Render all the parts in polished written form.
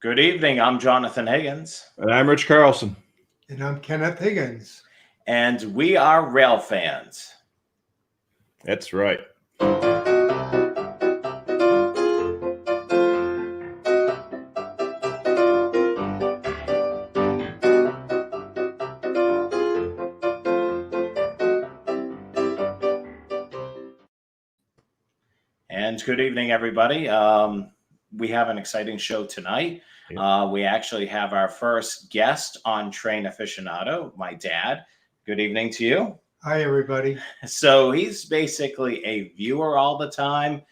Good evening. I'm Jonathan Higgins. And I'm Rich Carlson. And I'm Kenneth Higgins. And we are rail fans. That's right. And good evening, everybody. We have an exciting show tonight. We actually have our first guest on Train Aficionado, my dad. Good evening to you. Hi, everybody. So he's basically a viewer all the time.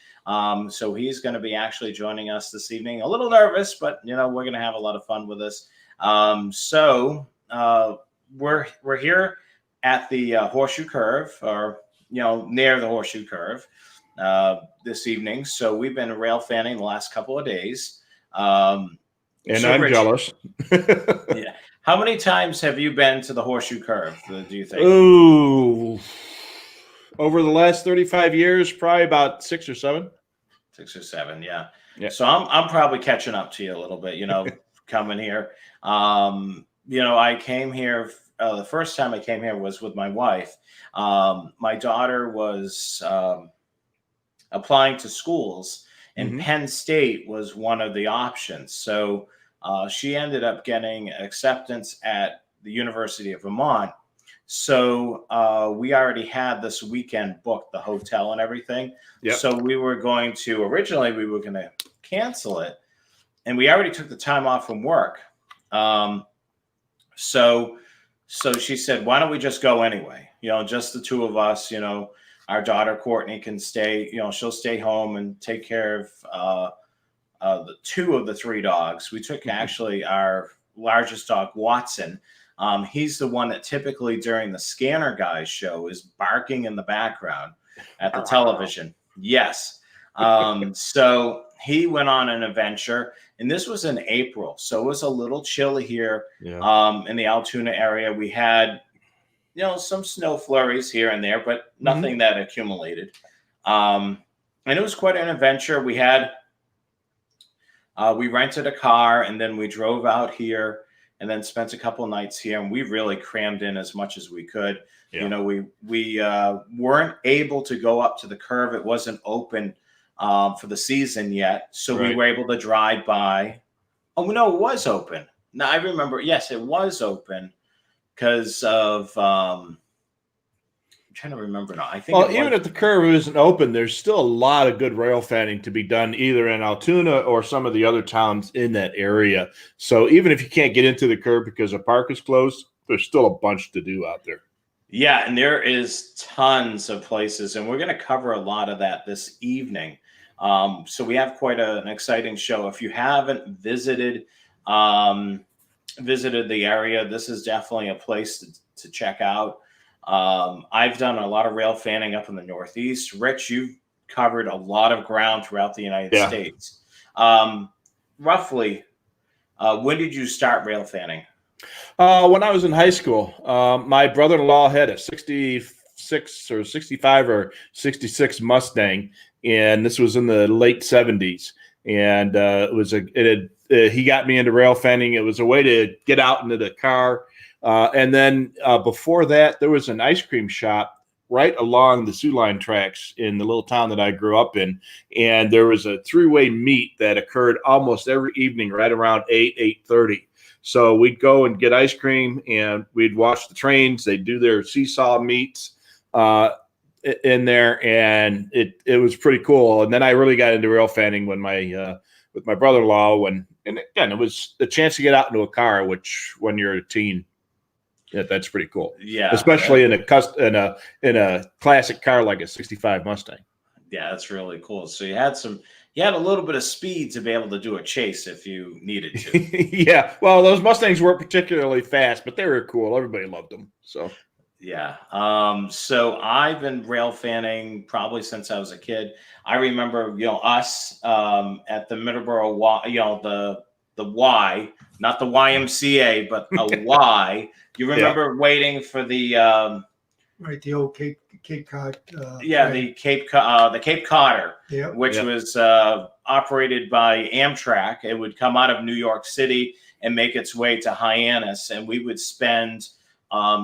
So he's going to be actually joining us this evening. A little nervous, but we're going to have a lot of fun with this. We're here at the Horseshoe Curve, or near the Horseshoe Curve this evening. So we've been rail fanning the last couple of days. And I'm Rich, jealous. Yeah. How many times have you been to the Horseshoe Curve, do you think? Ooh, over the last 35 years, probably about 6 or 7. 6 or 7, yeah. Yeah. So I'm probably catching up to you a little bit, coming here. I came here, the first time I came here was with my wife. My daughter was applying to schools, and Penn State was one of the options. So she ended up getting acceptance at the University of Vermont. So we already had this weekend booked, the hotel and everything. Yep. So originally we were going to cancel it, and we already took the time off from work. So she said, why don't we just go anyway? Just the two of us, our daughter Courtney can stay, she'll stay home and take care of the 2 of the 3 dogs. We took actually our largest dog, Watson. He's the one that typically during the Scanner Guys show is barking in the background at the television. Yes. So he went on an adventure, and this was in April. So it was a little chilly here in the Altoona area. We had, some snow flurries here and there, but nothing that accumulated. And it was quite an adventure. We rented a car, and then we drove out here and then spent a couple of nights here, and we really crammed in as much as we could. Yeah. We weren't able to go up to the curve. It wasn't open for the season yet. So we were able to drive by. Oh, no, it was open. No, I remember. Yes, it was open because of I'm trying to remember now. I think even if the curve isn't open, there's still a lot of good rail fanning to be done either in Altoona or some of the other towns in that area. So even if you can't get into the curve because the park is closed, there's still a bunch to do out there. Yeah, and there is tons of places, and we're going to cover a lot of that this evening. So we have quite an exciting show. If you haven't visited the area, this is definitely a place to check out. I've done a lot of rail fanning up in the Northeast. Rich, you've covered a lot of ground throughout the United States. Roughly, when did you start rail fanning? When I was in high school. My brother-in-law had a 66 or 65 or 66 Mustang, and this was in the late 70s. And he got me into rail fanning. It was a way to get out into the car. And then before that, there was an ice cream shop right along the Sioux Line tracks in the little town that I grew up in. And there was a 3-way meet that occurred almost every evening right around 8:30. So we'd go and get ice cream, and we'd watch the trains. They'd do their seesaw meets in there, and it was pretty cool. And then I really got into rail fanning when with my brother-in-law, and again, it was a chance to get out into a car, which when you're a teen, that's pretty cool. Yeah, especially in a classic car like a 65 Mustang. Yeah, that's really cool. So you had a little bit of speed to be able to do a chase if you needed to. Yeah, well, those Mustangs weren't particularly fast, but they were cool. Everybody loved them. So yeah. So I've been rail fanning probably since I was a kid. I remember, us at the Middleborough Y, the Y, not the YMCA, but a Y. You remember waiting for the Right, the old Cape Cod. Yeah, train. the Cape Codder, Yep. which Yep. was operated by Amtrak. It would come out of New York City and make its way to Hyannis, and we would spend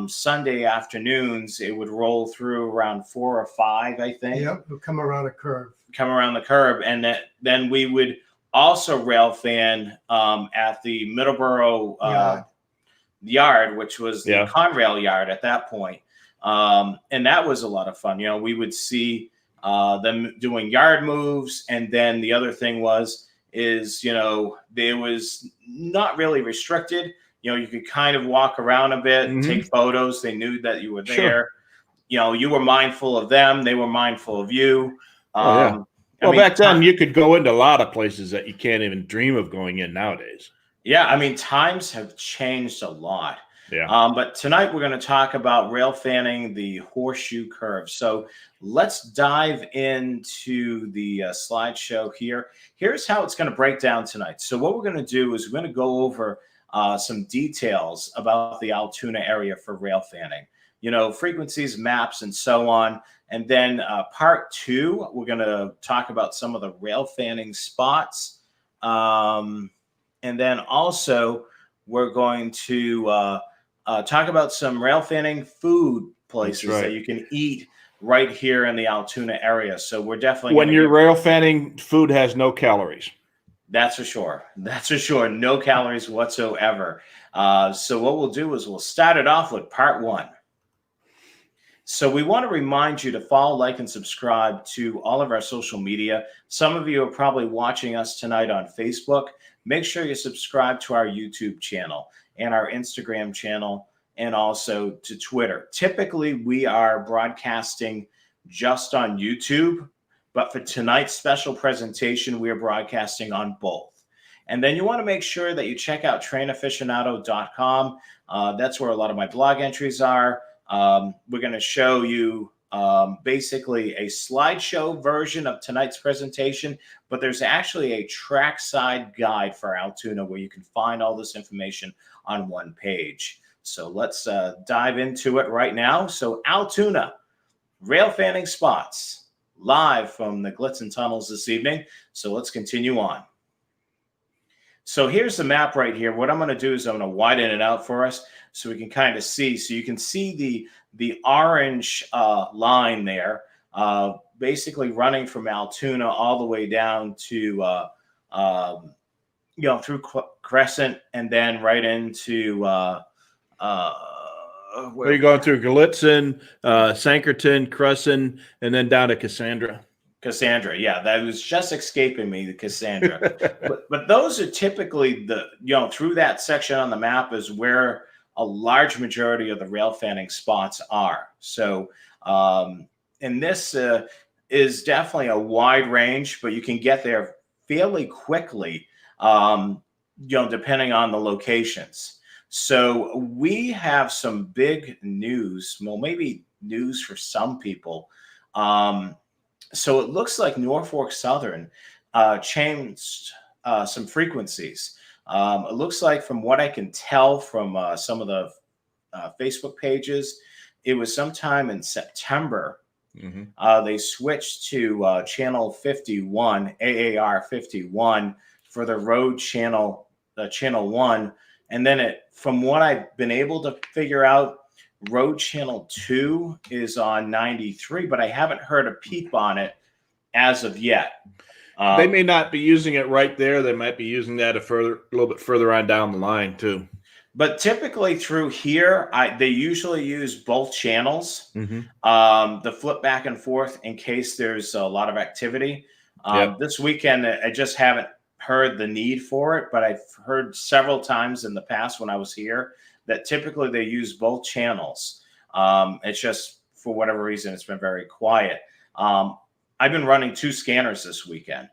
Sunday afternoons. It would roll through around 4 or 5, I think. Yep. We'll come around a curve. Come around the curve, and then we would also rail fan at the Middleborough yard, which was the Conrail yard at that point. And that was a lot of fun. We would see them doing yard moves. And then the other thing is there was not really restricted. You could kind of walk around a bit, take photos. They knew that you were there. Sure. You were mindful of them. They were mindful of you. Well, back then you could go into a lot of places that you can't even dream of going in nowadays. Yeah, times have changed a lot. Yeah. But tonight we're going to talk about rail fanning the Horseshoe Curve. So let's dive into the slideshow here. Here's how it's going to break down tonight. So what we're going to do is we're going to go over some details about the Altoona area for rail fanning. Frequencies, maps, and so on. And then part 2, we're going to talk about some of the rail fanning spots. And then also we're going to talk about some rail fanning food places that you can eat right here in the Altoona area. So we're definitely when you're rail fanning, food has no calories. That's for sure. That's for sure. No calories whatsoever. So what we'll do is we'll start it off with part 1. So we want to remind you to follow, like, and subscribe to all of our social media. Some of you are probably watching us tonight on Facebook. Make sure you subscribe to our YouTube channel and our Instagram channel, and also to Twitter. Typically, we are broadcasting just on YouTube, but for tonight's special presentation, we are broadcasting on both. And then you want to make sure that you check out trainaficionado.com. That's where a lot of my blog entries are. We're going to show you basically a slideshow version of tonight's presentation, but there's actually a trackside guide for Altoona where you can find all this information on one page. So let's dive into it right now. So Altoona, rail fanning spots, live from the Glitzen tunnels this evening. So let's continue on. So here's the map right here. What I'm going to do is I'm going to widen it out for us so we can kind of see. So you can see the orange line there, basically running from Altoona all the way down to, through Cresson and then right into where you're going through Glitzen, Sankerton, Cresson, and then down to Cassandra. Cassandra, yeah, that was just escaping me, the Cassandra. but those are typically through that section on the map is where a large majority of the rail fanning spots are. So, and this is definitely a wide range, but you can get there fairly quickly, depending on the locations. So we have some big news, well, maybe news for some people. So it looks like Norfolk Southern changed some frequencies. It looks like, from what I can tell from some of the Facebook pages, it was sometime in September. They switched to channel 51, AAR 51, for the road channel, channel 1. And then from what I've been able to figure out, road channel 2 is on 93, but I haven't heard a peep on it as of yet. They may not be using it right there. They might be using that a little bit further on down the line too. But typically through here, they usually use both channels. The flip back and forth in case there's a lot of activity. This weekend, I just haven't heard the need for it, but I've heard several times in the past when I was here that typically they use both channels. It's just, for whatever reason, it's been very quiet. I've been running 2 scanners this weekend,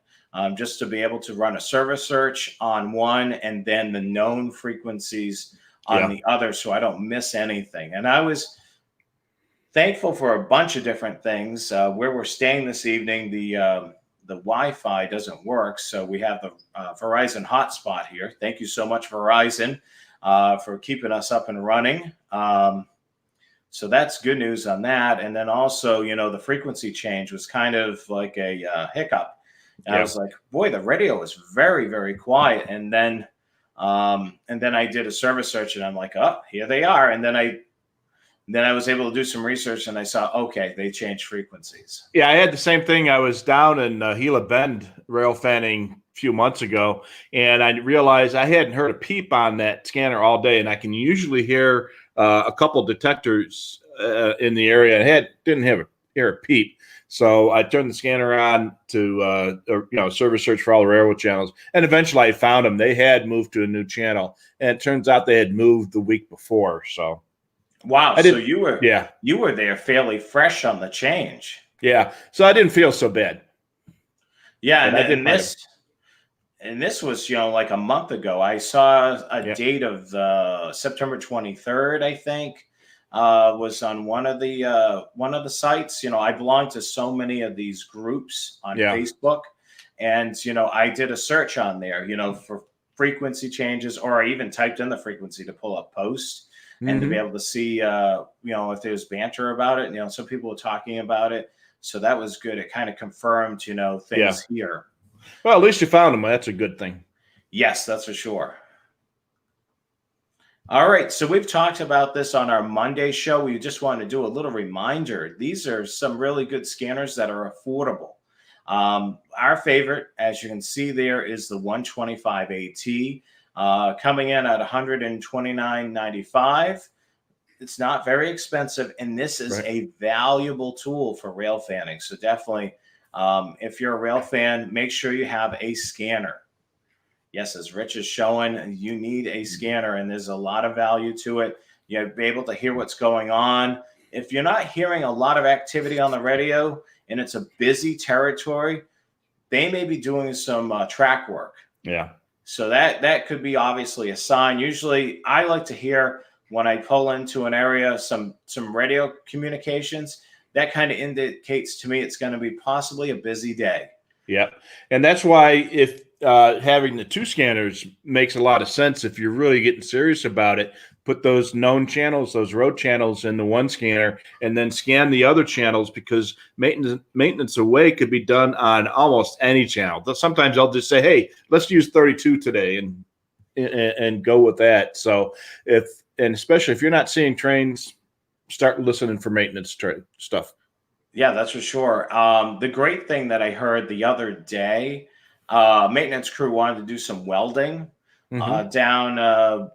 just to be able to run a service search on one and then the known frequencies on the other, so I don't miss anything. And I was thankful for a bunch of different things. Where we're staying this evening, the Wi-Fi doesn't work, so we have the Verizon hotspot here. Thank you so much, Verizon, for keeping us up and running. So that's good news on that. And then also, the frequency change was kind of like a hiccup. And I Yeah. was like, boy, the radio was very, very quiet. And then I did a service search, and I'm like, oh, here they are. And then I was able to do some research, and I saw, okay, they changed frequencies. Yeah, I had the same thing. I was down in Gila Bend Railfanning a few months ago, and I realized I hadn't heard a peep on that scanner all day, and I can usually hear a couple detectors in the area. I didn't hear a peep. So I turned the scanner on to service search for all the railroad channels, and eventually I found them. They had moved to a new channel, and it turns out they had moved the week before. So Wow, I so did, you were yeah, you were there fairly fresh on the change. yeah. So I didn't feel so bad, Yeah, but and, I did and find them. this was like a month ago. I saw a Yeah, date of September 23rd, I think, was on one of the sites. I belong to so many of these groups on yeah. Facebook, and I did a search on there, for frequency changes, or I even typed in the frequency to pull up posts and to be Hmm. able to see, if there's banter about it. Some people were talking about it, so that was good. It kind of confirmed, Yeah. things here. Well, at least you found them. That's a good thing. Yes, that's for sure. All right, so we've talked about this on our Monday show. We just wanted to do a little reminder. These are some really good scanners that are affordable. Our favorite, as you can see there, is the 125 AT, coming in at $129.95. It's not very expensive, and this is Right. a valuable tool for rail fanning. So definitely, if you're a rail fan, make sure you have a scanner. Yes, as Rich is showing, you need a scanner, and there's a lot of value to it. You'll be able to hear what's going on. If you're not hearing a lot of activity on the radio and it's a busy territory, they may be doing some track work. Yeah. So that could be obviously a sign. Usually, I like to hear when I pull into an area some radio communications. That kind of indicates to me it's going to be possibly a busy day. Yeah. And that's why if having the two scanners makes a lot of sense if you're really getting serious about it, put those known channels, those road channels in the one scanner and then scan the other channels because maintenance away could be done on almost any channel. Sometimes I'll just say, hey, let's use 32 today and go with that. So especially if you're not seeing trains, start listening for maintenance stuff. Yeah, that's for sure. The great thing that I heard the other day, maintenance crew wanted to do some welding Mm-hmm. down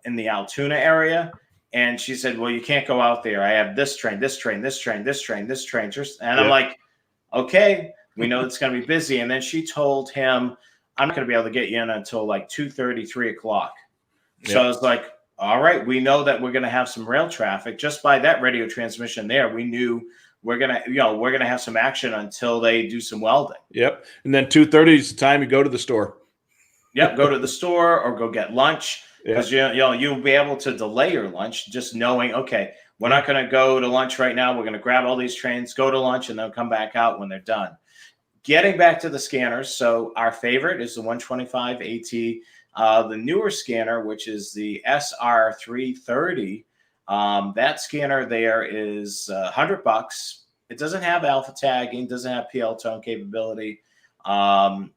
in the Altoona area. And she said, well, you can't go out there. I have this train, this train, this train, this train, this train. And I'm Yep. like, okay, we know it's going to be busy. And then she told him, I'm not going to be able to get you in until like 2:30, 3 o'clock. So Yep. I was like, all right, we know that we're going to have some rail traffic. Just by that radio transmission there, we knew we're gonna have some action until they do some welding. Yep. And then 2:30 is the time you go to the store. Yep, go to the store or go get lunch because Yep. you'll be able to delay your lunch just knowing, okay, we're not going to go to lunch right now. We're going to grab all these trains, go to lunch, and then come back out when they're done. Getting back to the scanners, so our favorite is the 125 AT. The newer scanner, which is the SR330, that scanner there is $100. It doesn't have alpha tagging, doesn't have PL tone capability, and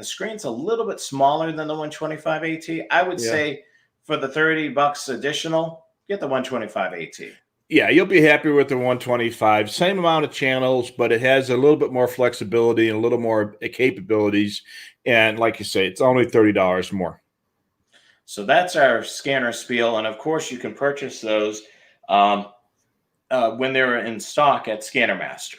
the screen's a little bit smaller than the 125 AT. I would Yeah. say for the $30 additional, get the 125 AT. Yeah, you'll be happy with the 125. Same amount of channels, but it has a little bit more flexibility and a little more capabilities. And like you say, it's only $30 more. So that's our scanner spiel. And of course, you can purchase those when they're in stock at Scanner Master.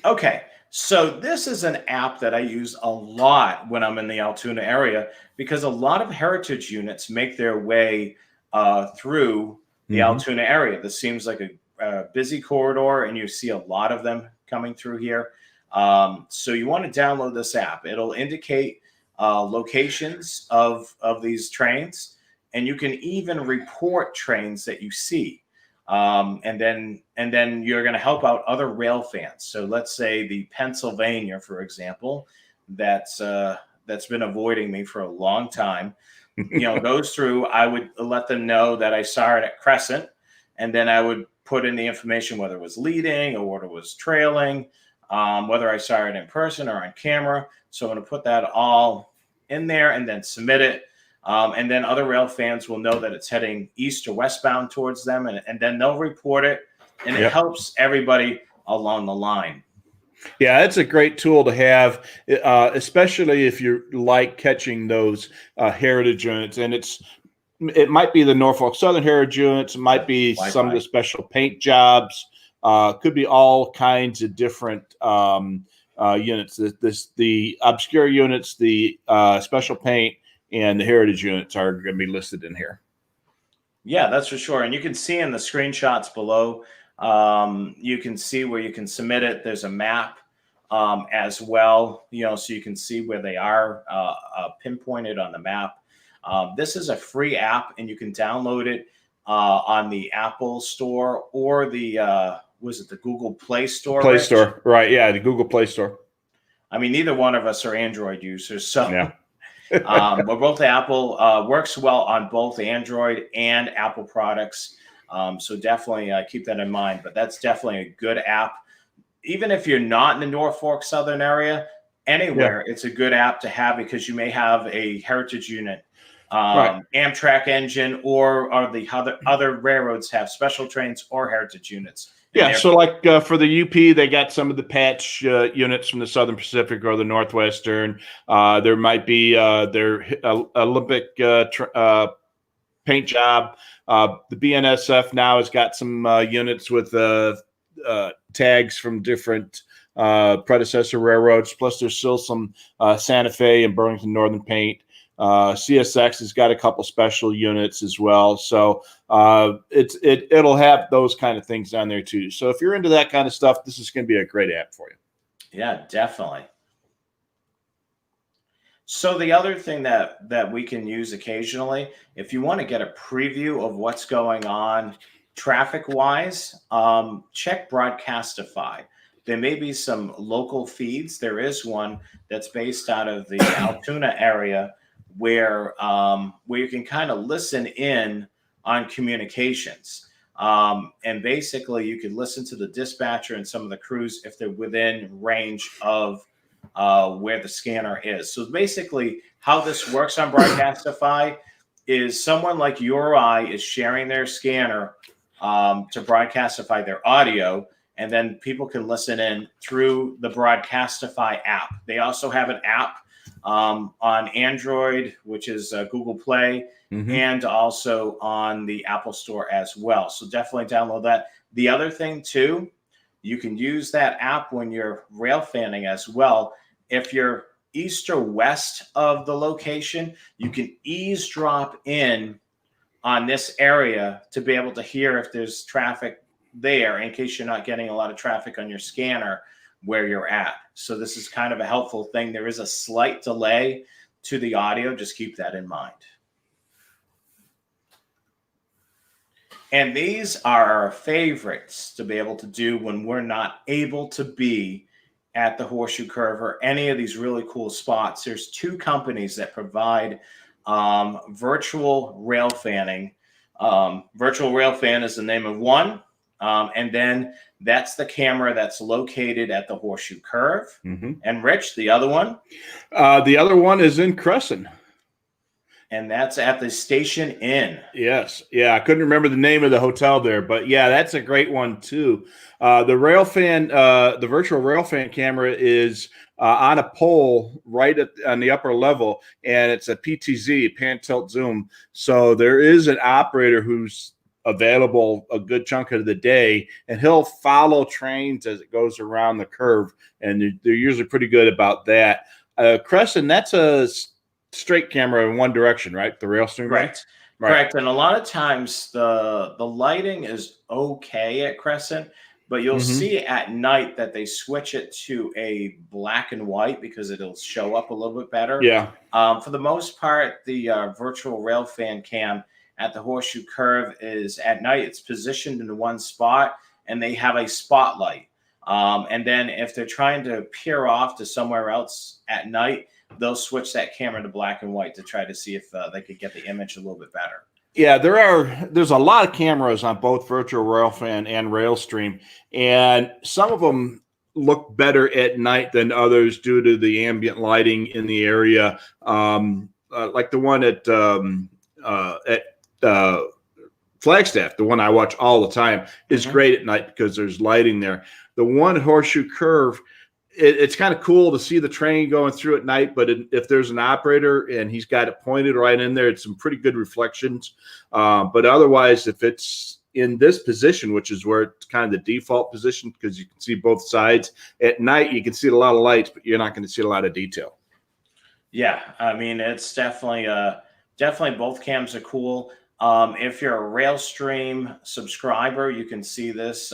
Okay, so this is an app that I use a lot when I'm in the Altoona area because a lot of heritage units make their way through the Mhm. Altoona area. This seems like a busy corridor, and you see a lot of them coming through here. So you want to download this app. It'll indicate locations of these trains, and you can even report trains that you see. And then you're going to help out other rail fans. So let's say the Pennsylvania, for example, that's been avoiding me for a long time. Goes through. I would let them know that I saw it at Cresson, and then I would put in the information, whether it was leading or whether it was trailing, whether I saw it in person or on camera. So I'm going to put that all in there and then submit it. And then other rail fans will know that it's heading east or westbound towards them, and then they'll report it, and it helps everybody along the line. Yeah, it's a great tool to have, especially if you like catching those heritage units. And it might be the Norfolk Southern heritage units, it might be some of the special paint jobs, could be all kinds of different units. The obscure units, the special paint, and the heritage units are going to be listed in here. Yeah, that's for sure. And you can see in the screenshots below, you can see where you can submit it. There's a map as well, so you can see where they are pinpointed on the map. This is a free app, and you can download it on the Apple Store or the Google Play Store? Play Store, right? Yeah, the Google Play Store. I mean, neither one of us are Android users, so yeah. We're both Apple. Works well on both Android and Apple products, so definitely keep that in mind. But that's definitely a good app. Even if you're not in the Norfolk Southern area, anywhere, it's a good app to have because you may have a heritage unit, Amtrak engine, or the other railroads have special trains or heritage units. Yeah, so like for the UP, they got some of the patch units from the Southern Pacific or the Northwestern. There might be their Olympic paint job. The BNSF now has got some units with tags from different predecessor railroads. Plus, there's still some Santa Fe and Burlington Northern paint. CSX has got a couple special units as well. So it'll have those kind of things on there too. So if you're into that kind of stuff, this is going to be a great app for you. Yeah, definitely. So the other thing that we can use occasionally, if you want to get a preview of what's going on traffic-wise, check Broadcastify. There may be some local feeds. There is one that's based out of the Altoona area where you can kind of listen in on communications. And basically, you could listen to the dispatcher and some of the crews if they're within range of where the scanner is. So basically, how this works on Broadcastify is someone like you or I is sharing their scanner to Broadcastify their audio, and then people can listen in through the Broadcastify app. They also have an app on Android, which is Google Play, and also on the Apple Store as well. So definitely download that. The other thing too, you can use that app when you're rail fanning as well. If you're east or west of the location, you can eavesdrop in on this area to be able to hear if there's traffic there in case you're not getting a lot of traffic on your scanner where you're at. So this is kind of a helpful thing. There is a slight delay to the audio. Just keep that in mind. And these are our favorites to be able to do when we're not able to be at the Horseshoe Curve or any of these really cool spots. There's two companies that provide virtual rail fanning. Virtual Rail Fan is the name of one. And then that's the camera that's located at the Horseshoe Curve. And Rich, the other one? The other one is in Cresson. And that's at the Station Inn. Yes. Yeah, I couldn't remember the name of the hotel there, but yeah, that's a great one too. The the virtual rail fan camera is on a pole right on the upper level, and it's a PTZ, pan tilt zoom. So there is an operator who's available a good chunk of the day, and he'll follow trains as it goes around the curve, and they're usually pretty good about that. Cresson, that's a straight camera in one direction, right? The rail stream, right? Correct. And a lot of times the lighting is okay at Cresson, but you'll see at night that they switch it to a black and white because it'll show up a little bit better. Yeah. For the most part, the virtual rail fan cam at the Horseshoe Curve is at night. It's positioned in one spot, and they have a spotlight. And then if they're trying to peer off to somewhere else at night, they'll switch that camera to black and white to try to see if they could get the image a little bit better. Yeah, there's a lot of cameras on both Virtual Railfan and Railstream, and some of them look better at night than others due to the ambient lighting in the area. Like the one at Flagstaff, the one I watch all the time, is great at night because there's lighting there. The one at Horseshoe Curve, it's kind of cool to see the train going through at night, but if there's an operator and he's got it pointed right in there, it's some pretty good reflections. But otherwise, if it's in this position, which is where it's kind of the default position, because you can see both sides at night, you can see a lot of lights, but you're not going to see a lot of detail. Yeah, I mean, it's definitely definitely both cams are cool. If you're a Railstream subscriber, you can see this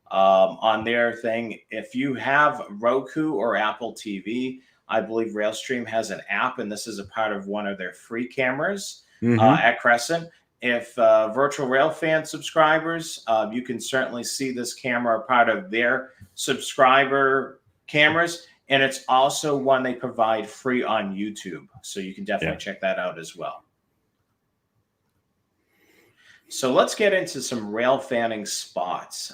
on their thing. If you have Roku or Apple TV, I believe Railstream has an app, and this is a part of one of their free cameras at Cresson. If Virtual Railfan subscribers, you can certainly see this camera part of their subscriber cameras. And it's also one they provide free on YouTube. So you can definitely check that out as well. So let's get into some rail fanning spots.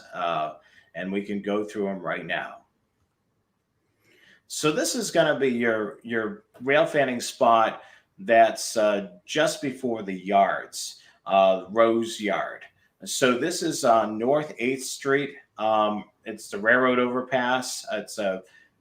And we can go through them right now. So this is going to be your rail fanning spot that's just before the yards, Rose Yard. So this is on North 8th Street. It's the railroad overpass.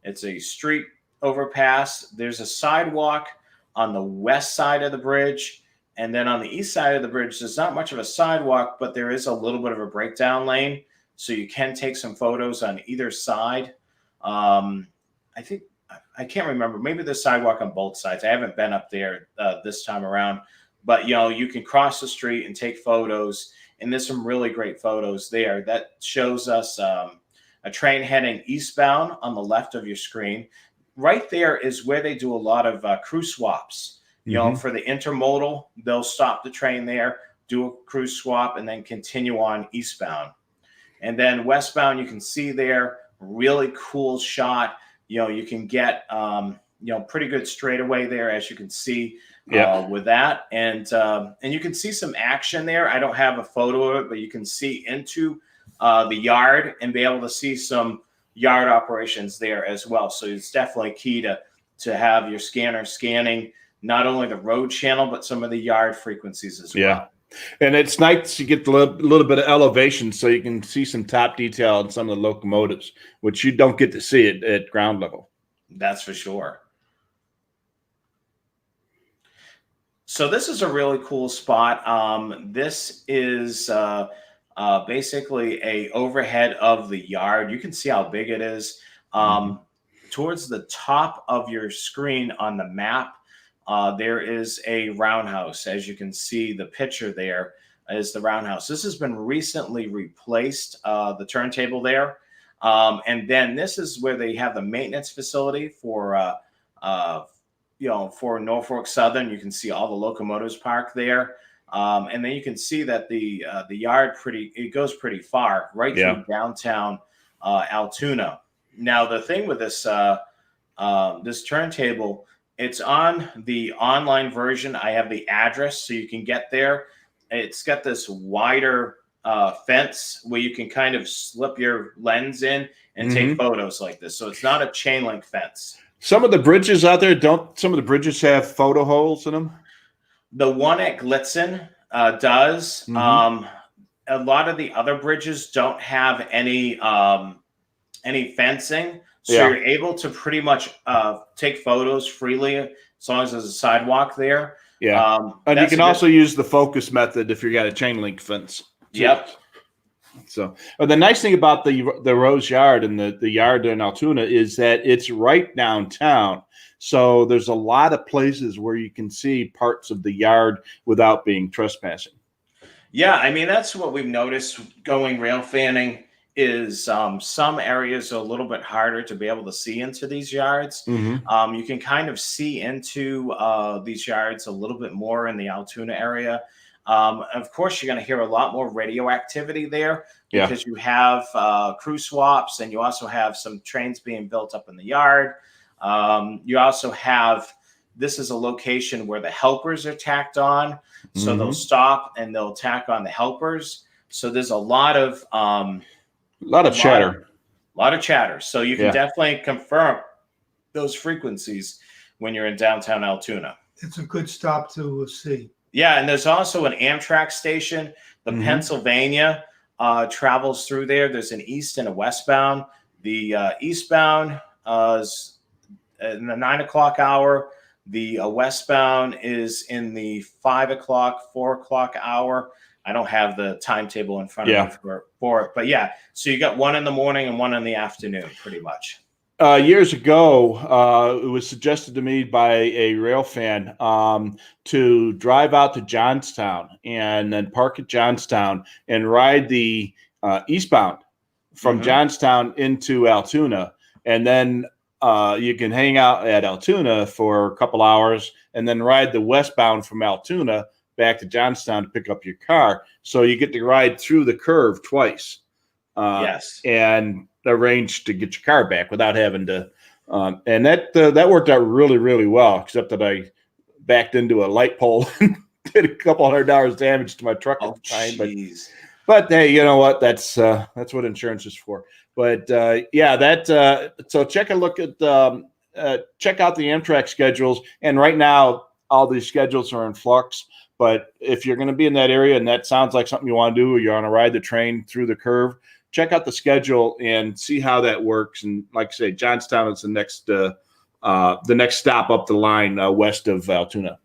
It's a street overpass. There's a sidewalk on the west side of the bridge. And then on the east side of the bridge, there's not much of a sidewalk, but there is a little bit of a breakdown lane. So you can take some photos on either side. I can't remember. Maybe there's sidewalk on both sides. I haven't been up there this time around. But, you can cross the street and take photos. And there's some really great photos there. That shows us a train heading eastbound on the left of your screen. Right there is where they do a lot of crew swaps. For the intermodal, they'll stop the train there, do a crew swap, and then continue on eastbound. And then westbound, you can see there, really cool shot. You can get, pretty good straightaway there, as you can see with that. And you can see some action there. I don't have a photo of it, but you can see into the yard and be able to see some yard operations there as well. So it's definitely key to have your scanner scanning not only the road channel, but some of the yard frequencies as well. And it's nice to get a little bit of elevation so you can see some top detail on some of the locomotives, which you don't get to see it at ground level. That's for sure. So this is a really cool spot. This is basically a overhead of the yard. You can see how big it is. Towards the top of your screen on the map, there is a roundhouse. As you can see, the picture there is the roundhouse. This has been recently replaced, the turntable there. And then this is where they have the maintenance facility for Norfolk Southern. You can see all the locomotives parked there. And then you can see that the yard it goes pretty far, right through downtown Altoona. Now the thing with this this turntable, it's on the online version. I have the address so you can get there. It's got this wider fence where you can kind of slip your lens in and take photos like this. So it's not a chain link fence. Some of the bridges out there, some of the bridges have photo holes in them? The one at Glitzen does. A lot of the other bridges don't have any fencing. So you're able to pretty much take photos freely as long as there's a sidewalk there. And you can also use the focus method if you got a chain link fence. So the nice thing about the Rose Yard and the yard in Altoona is that it's right downtown. So there's a lot of places where you can see parts of the yard without being trespassing. Yeah, I mean, that's what we've noticed going rail fanning is some areas are a little bit harder to be able to see into these yards. You can kind of see into these yards a little bit more in the Altoona area. Of course, you're going to hear a lot more radio activity there because you have crew swaps and you also have some trains being built up in the yard. You also have, this is a location where the helpers are tacked on. So they'll Mhm. stop and they'll tack on the helpers. So there's a lot of chatter. So you can Yeah. definitely confirm those frequencies when you're in downtown Altoona. It's a good stop to see. Yeah, and there's also an Amtrak station. The Mhm. Pennsylvania travels through there. There's an east and a westbound. The eastbound is in the 9 o'clock hour. The westbound is in the 5 o'clock, 4 o'clock hour. I don't have the timetable in front of me for it, but yeah. So you got one in the morning and one in the afternoon, pretty much. Years ago, it was suggested to me by a rail fan to drive out to Johnstown and then park at Johnstown and ride the eastbound from Johnstown into Altoona. And then you can hang out at Altoona for a couple hours and then ride the westbound from Altoona back to Johnstown to pick up your car. So you get to ride through the curve twice. Yes. And arrange to get your car back without having to. And that worked out really, really well, except that I backed into a light pole and did a couple $100 damage to my truck at the time. But hey, you know what? That's what insurance is for. But so check out the Amtrak schedules. And right now, all these schedules are in flux. But if you're going to be in that area and that sounds like something you want to do, or you want to ride the train through the curve, check out the schedule and see how that works. And like I say, Johnstown is the next stop up the line west of Altoona.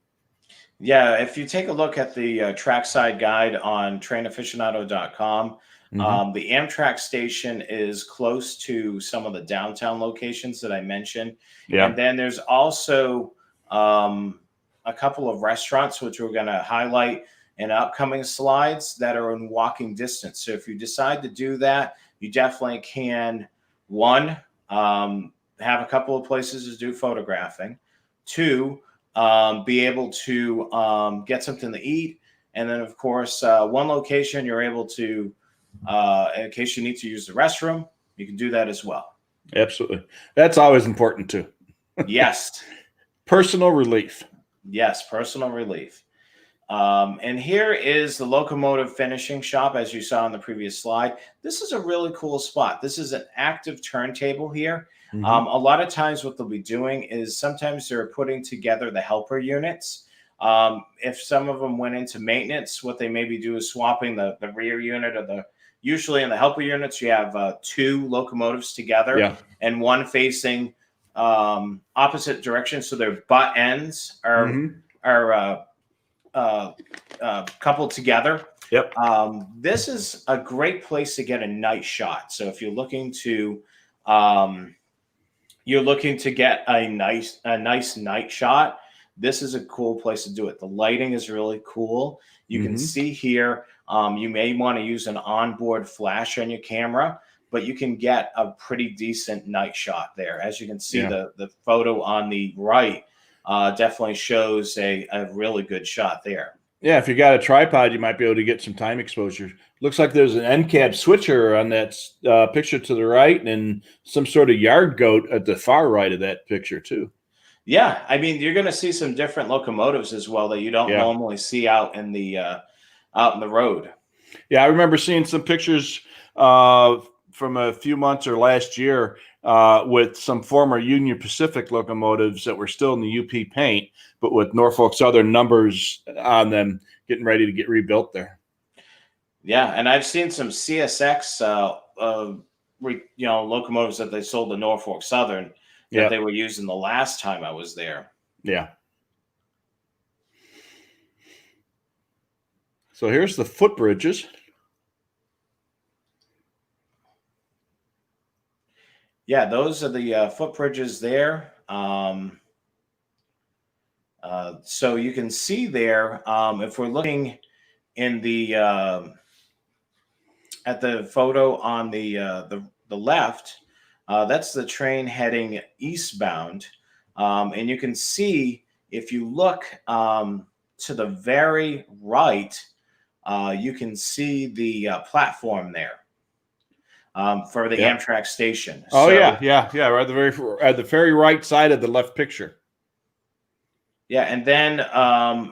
Yeah, if you take a look at the trackside guide on trainaficionado.com, the Amtrak station is close to some of the downtown locations that I mentioned. Yeah. And then there's also a couple of restaurants, which we're going to highlight in upcoming slides, that are in walking distance. So if you decide to do that, you definitely can, one, have a couple of places to do photographing, two, be able to get something to eat, and then, of course, one location you're able to, in case you need to use the restroom, you can do that as well. Absolutely. That's always important, too. Yes. Personal relief. Yes, personal relief. And here is the Locomotive finishing shop, as you saw in the previous slide. This is a really cool spot. This is an active turntable here. A lot of times what they'll be doing is sometimes they're putting together the helper units. If some of them went into maintenance, what they maybe do is swapping the rear unit usually in the helper units, you have two locomotives together and one facing opposite directions. So their butt ends are coupled together. Yep. This is a great place to get a night shot. So if you're looking to get a nice night shot, this is a cool place to do it. The lighting is really cool. You can see here, you may want to use an onboard flash on your camera, but you can get a pretty decent night shot there. As you can see, the photo on the right definitely shows a really good shot there. Yeah, if you got a tripod, you might be able to get some time exposure. Looks like there's an end cab switcher on that picture to the right, and some sort of yard goat at the far right of that picture too. Yeah, I mean, you're going to see some different locomotives as well that you don't normally see out in the road. Yeah, I remember seeing some pictures from a few months or last year with some former Union Pacific locomotives that were still in the UP paint, but with Norfolk Southern numbers on them, getting ready to get rebuilt there. Yeah, and I've seen some CSX, locomotives that they sold to Norfolk Southern that they were using the last time I was there. Yeah. So here's the footbridges. Yeah, those are the footbridges there. So you can see there, if we're looking in the at the photo on the left, that's the train heading eastbound, and you can see if you look to the very right, you can see the platform there. For the Amtrak station. Oh, so, yeah, right at the very right side of the left picture. Yeah, and then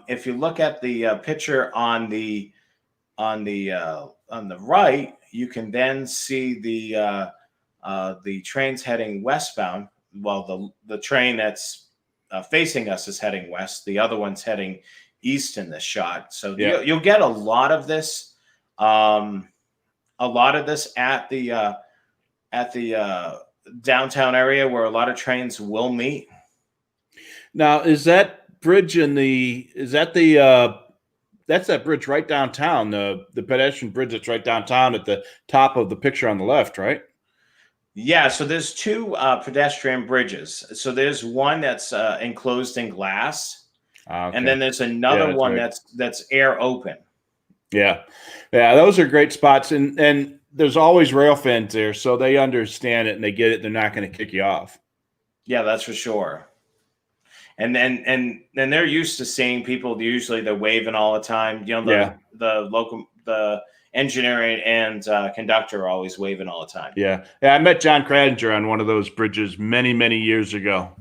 if you look at the picture on the right, you can then see the trains heading westbound. Well, the train that's facing us is heading west. The other one's heading east in this shot. So Yeah. you'll get a lot of this, um, at the downtown area where a lot of trains will meet. Now, is that bridge is that that's that bridge right downtown, the pedestrian bridge that's right downtown at the top of the picture on the left, right? Yeah, so there's two pedestrian bridges. So there's one that's enclosed in glass, Ah, and okay. then there's Yeah, another that's one right. that's air open. Yeah. Yeah, those are great spots. And there's always rail fans there, so they understand it and they get it. They're not going to kick you off. Yeah, that's for sure. And they're used to seeing people. Usually they're waving all the time. You know, Yeah. the engineer and conductor are always waving all the time. Yeah. Yeah, I met John Cradinger on one of those bridges many, many years ago.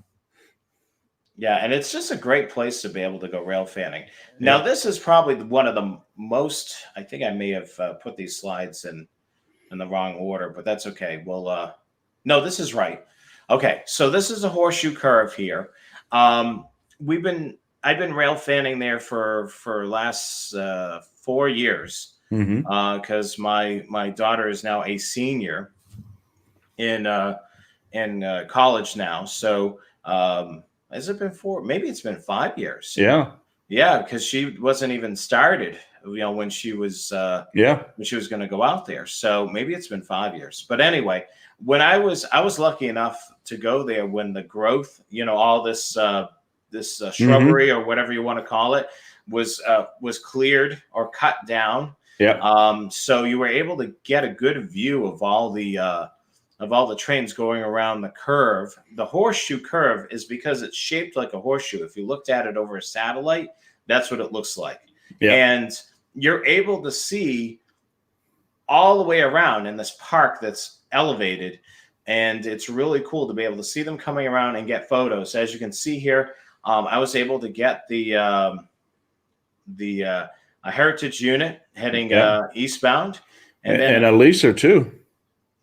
Yeah, and it's just a great place to be able to go rail fanning. Now, Yeah. this is probably one of the most. I think I may have put these slides in the wrong order, but that's okay. Well, no, this is right. Okay, so this is a horseshoe curve here. I've been rail fanning there for last 4 years Mm-hmm. because my daughter is now a senior in college now. So has it been 4? Maybe it's been 5 years. Yeah. Yeah, because she wasn't even started, when she was Yeah. going to go out there. So maybe it's been 5 years. But anyway, when I was lucky enough to go there when the growth, all this shrubbery or whatever you want to call it was cleared or cut down. Yeah. So you were able to get a good view of all the trains going around the curve. The horseshoe curve is because it's shaped like a horseshoe. If you looked at it over a satellite, that's what it looks like. Yeah. And you're able to see all the way around in this park that's elevated. And it's really cool to be able to see them coming around and get photos. As you can see here, I was able to get a heritage unit heading eastbound. And a leaser too.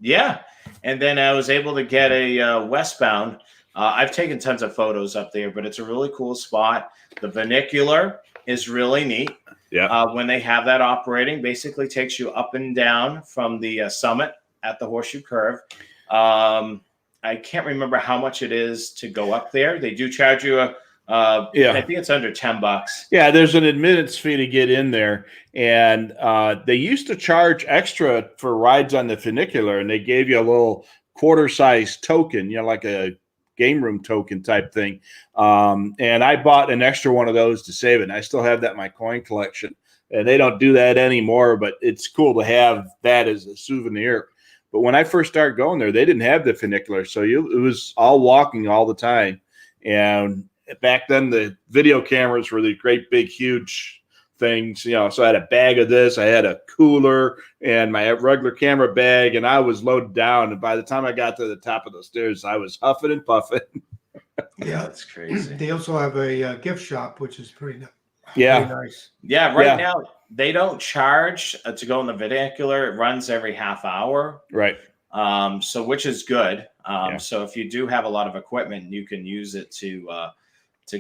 Yeah. And then I was able to get a westbound. I've taken tons of photos up there, but it's a really cool spot. The vernacular is really neat. Yeah. When they have that operating, basically takes you up and down from the summit at the Horseshoe Curve. I can't remember how much it is to go up there. They do charge you I think it's under $10. Yeah, there's an admittance fee to get in there, and they used to charge extra for rides on the funicular, and they gave you a little quarter-size token, like a game room token type thing. And I bought an extra one of those to save it. And I still have that in my coin collection, and they don't do that anymore. But it's cool to have that as a souvenir. But when I first started going there, they didn't have the funicular, so it was all walking all the time, and back then, the video cameras were the great, big, huge things, so I had a bag of this. I had a cooler and my regular camera bag, and I was loaded down. And by the time I got to the top of the stairs, I was huffing and puffing. Yeah, that's crazy. They also have a gift shop, which is pretty nice. Yeah, right now, they don't charge to go in the vernacular. It runs every half hour. Right. So which is good. So if you do have a lot of equipment, you can use it to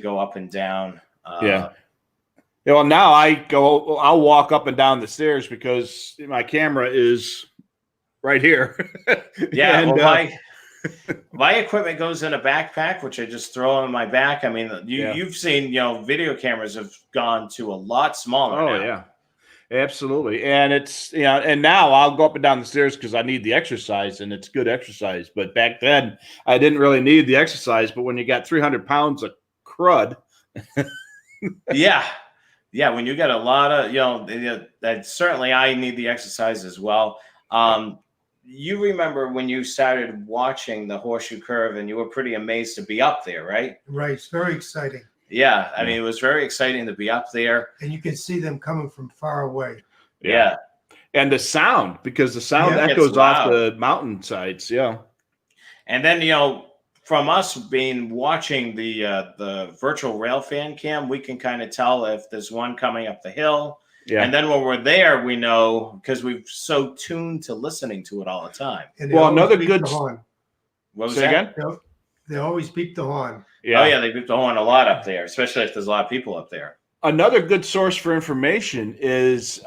go up and down. Well, now I'll walk up and down the stairs because my camera is right here. Yeah. And, my equipment goes in a backpack, which I just throw in my back. I mean, you've seen, video cameras have gone to a lot smaller. Oh, yeah, absolutely. And it's, and now I'll go up and down the stairs because I need the exercise, and it's good exercise. But back then I didn't really need the exercise. But when you got 300 pounds of crud. Yeah. When you get a lot of, that certainly I need the exercise as well. You remember when you started watching the Horseshoe Curve and you were pretty amazed to be up there, right? Right. It's very exciting. Yeah. I mean, it was very exciting to be up there. And you can see them coming from far away. Yeah. And the sound, because the sound echoes off the mountainsides. Yeah. And then, from us being watching the virtual rail fan cam, we can kind of tell if there's one coming up the hill. Yeah. And then when we're there, we know because we've so tuned to listening to it all the time. And they Well, always another beep good- the horn. What was Say that? again? They always beep the horn. Yeah. Oh yeah, they beep the horn a lot up there, especially if there's a lot of people up there. Another good source for information is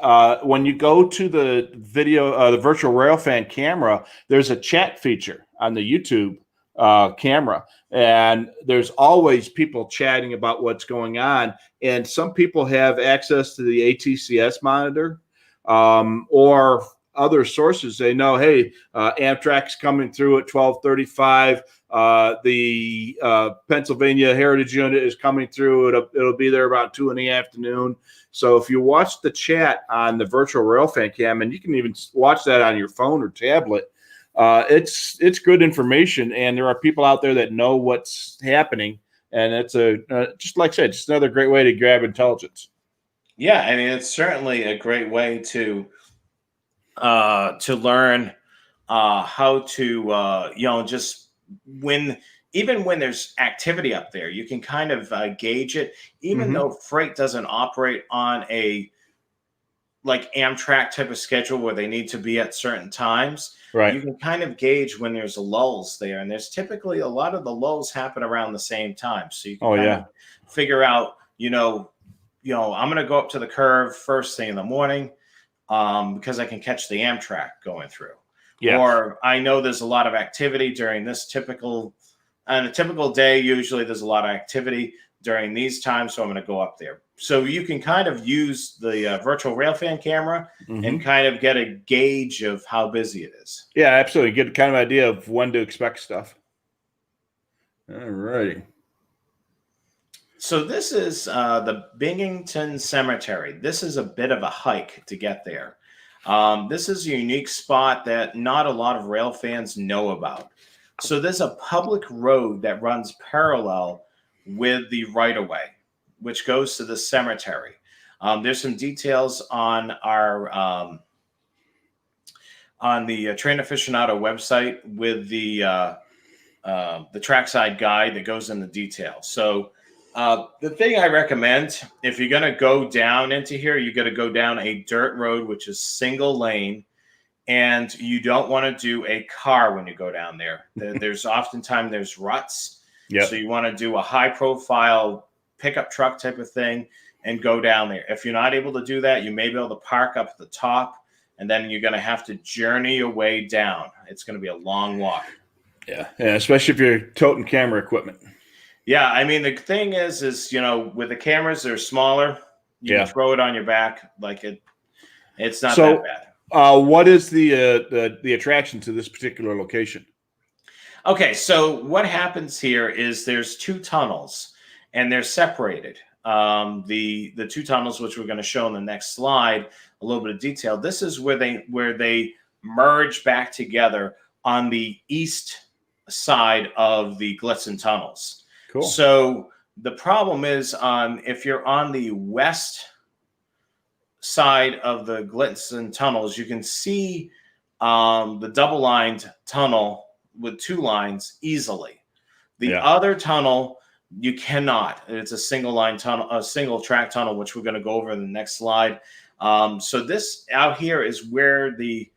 when you go to the video, the virtual railfan camera, there's a chat feature on the YouTube camera, and there's always people chatting about what's going on. And some people have access to the ATCS monitor or other sources. They know, hey, Amtrak's coming through at 12:35. The Pennsylvania Heritage Unit is coming through. It'll be there about 2 PM. So if you watch the chat on the virtual railfan cam, and you can even watch that on your phone or tablet, it's good information, and there are people out there that know what's happening, and it's just like I said, just another great way to grab intelligence. Yeah, I mean, it's certainly a great way to learn how to just even when there's activity up there, you can kind of gauge it. Even though freight doesn't operate on a like Amtrak type of schedule where they need to be at certain times, Right. you can kind of gauge when there's lulls there, and there's typically a lot of the lulls happen around the same time, so you can kind of figure out, I'm going to go up to the curve first thing in the morning because I can catch the Amtrak going through. Yeah. Or I know there's a lot of activity during on a typical day. Usually there's a lot of activity during these times, so I'm going to go up there. So you can kind of use the virtual railfan camera and kind of get a gauge of how busy it is. Yeah, absolutely. Get kind of idea of when to expect stuff. All righty. So this is the Binghamton Cemetery. This is a bit of a hike to get there. This is a unique spot that not a lot of rail fans know about. So there's a public road that runs parallel with the right-of-way, which goes to the cemetery. There's some details on our on the Train Aficionado website with the trackside guide that goes into detail. So the thing I recommend, if you're going to go down into here, you got to go down a dirt road, which is single lane, and you don't want to do a car when you go down there. There's oftentimes ruts. Yep. So you want to do a high profile pickup truck type of thing and go down there. If you're not able to do that, you may be able to park up at the top, and then you're going to have to journey your way down. It's going to be a long walk. Yeah, especially if you're toting camera equipment. Yeah, I mean, the thing is with the cameras, they're smaller. You can throw it on your back. It's not that bad. What is the attraction to this particular location? Okay, so what happens here is there's two tunnels, and they're separated. The two tunnels, which we're going to show in the next slide, a little bit of detail. This is where they merge back together on the east side of the Glitzen tunnels. Cool. So the problem is, if you're on the west side of the Glitzen tunnels, you can see the double-lined tunnel with two lines easily. The other tunnel, you cannot. It's a single-line tunnel, a single-track tunnel, which we're going to go over in the next slide. So this out here is where the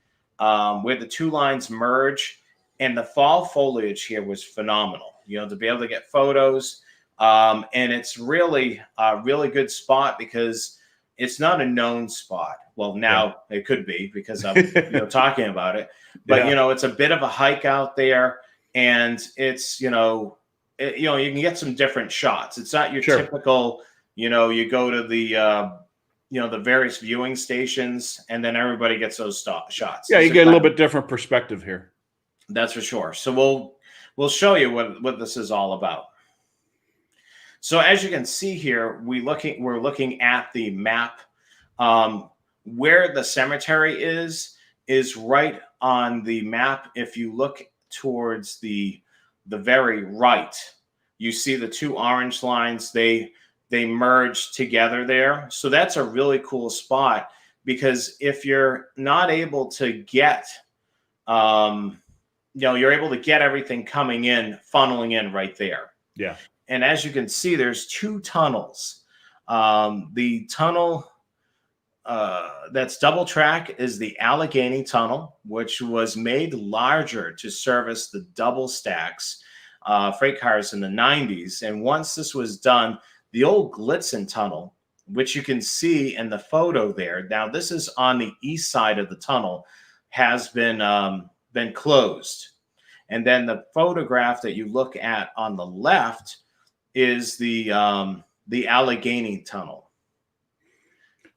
two lines merge, and the fall foliage here was phenomenal. To be able to get photos, and it's really a really good spot because it's not a known spot. Well, now it could be because I'm talking about it, but it's a bit of a hike out there, and it's you can get some different shots. It's not your typical, you go to the the various viewing stations, and then everybody gets those shots. Yeah, you get a little bit different perspective here. That's for sure. So we'll show you what this is all about. So as you can see here, we're looking at the map. Where the cemetery is right on the map. If you look towards the very right, you see the two orange lines. They merge together there. So that's a really cool spot, because if you're not able to get you're able to get everything coming in, funneling in right there. Yeah. And as you can see, there's two tunnels. The tunnel that's double track is the Allegheny Tunnel, which was made larger to service the double stacks freight cars in the 90s. And once this was done, the old Glitzen Tunnel, which you can see in the photo there. Now, this is on the east side of the tunnel, has been closed. And then the photograph that you look at on the left is the Allegheny Tunnel.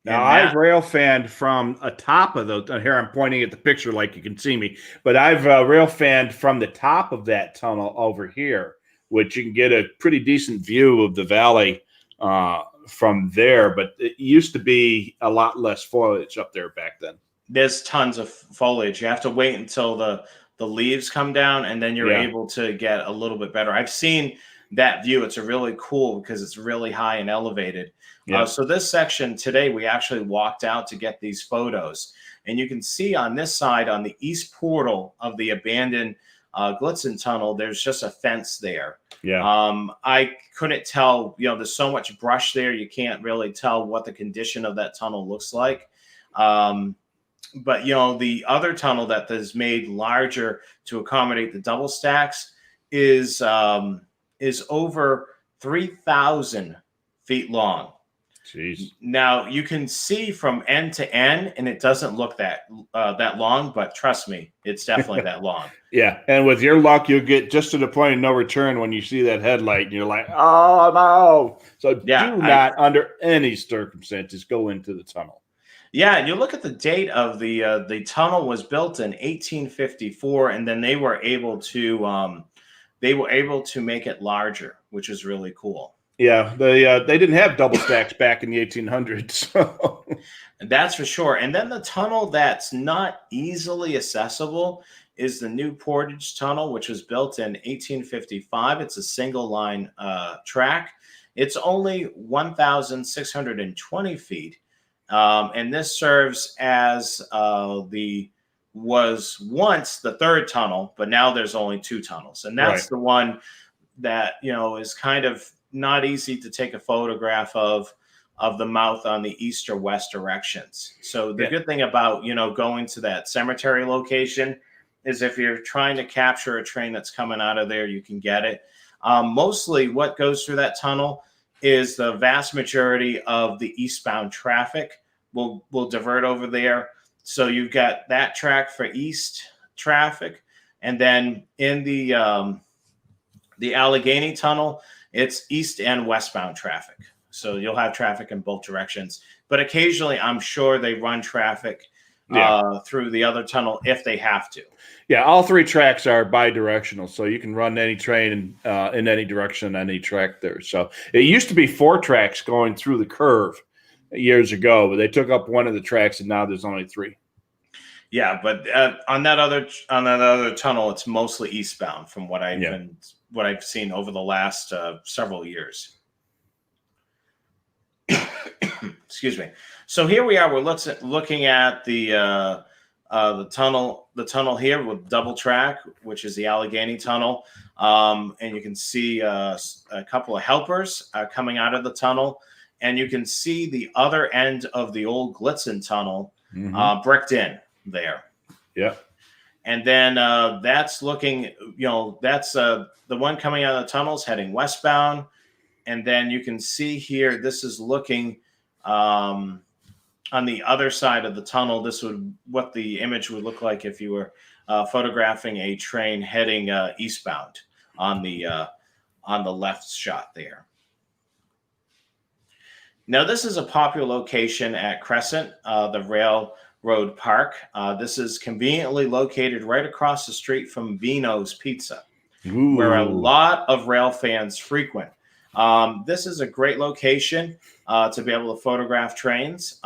Now, I've rail fanned from a top of the, here I'm pointing at the picture like you can see me, but I've rail fanned from the top of that tunnel over here, which you can get a pretty decent view of the valley from there. But it used to be a lot less foliage up there back then. There's tons of foliage. You have to wait until the leaves come down, and then you're able to get a little bit better. I've seen that view. It's a really cool because it's really high and elevated. Yeah. So this section today, we actually walked out to get these photos. And you can see on this side, on the east portal of the abandoned Glitzen Tunnel, there's just a fence there. Yeah. I couldn't tell, there's so much brush there. You can't really tell what the condition of that tunnel looks like. But, the other tunnel that is made larger to accommodate the double stacks is over 3,000 feet long. Jeez. Now, you can see from end to end, and it doesn't look that long, but trust me, it's definitely that long. Yeah, and with your luck, you'll get just to the point of no return when you see that headlight, and you're like, oh, no. So do not, under any circumstances, go into the tunnel. Yeah, and you look at the date of the tunnel was built in 1854, and then they were able to make it larger, which is really cool. Yeah, they didn't have double stacks back in the 1800s. So. That's for sure. And then the tunnel that's not easily accessible is the New Portage Tunnel, which was built in 1855. It's a single line track. It's only 1,620 feet. And this serves as was once the third tunnel, but now there's only two tunnels. And that's the one that, is kind of not easy to take a photograph of the mouth on the east or west directions. So the good thing about, going to that cemetery location is if you're trying to capture a train that's coming out of there, you can get it. Mostly what goes through that tunnel is the vast majority of the eastbound traffic will divert over there. So you've got that track for east traffic. And then in the Allegheny Tunnel, it's east and westbound traffic. So you'll have traffic in both directions. But occasionally, I'm sure they run traffic through the other tunnel if they have to. Yeah, all three tracks are bi-directional, so you can run any train in any direction on any track there. So it used to be 4 tracks going through the curve years ago, but they took up one of the tracks, and now there's only 3. Yeah, but on that other tunnel, it's mostly eastbound from what I've seen over the last several years. Excuse me. So here we are. We're looking at the tunnel here with double track, which is the Allegheny Tunnel, and you can see a couple of helpers coming out of the tunnel, and you can see the other end of the old Glitzen Tunnel bricked in there. Yeah. And then that's looking, that's the one coming out of the tunnels heading westbound. And then you can see here, this is looking on the other side of the tunnel. This would what the image would look like if you were photographing a train heading eastbound on the left shot there. Now, this is a popular location at Cresson, the Railroad Park. This is conveniently located right across the street from Vino's Pizza, where a lot of rail fans frequent. This is a great location to be able to photograph trains.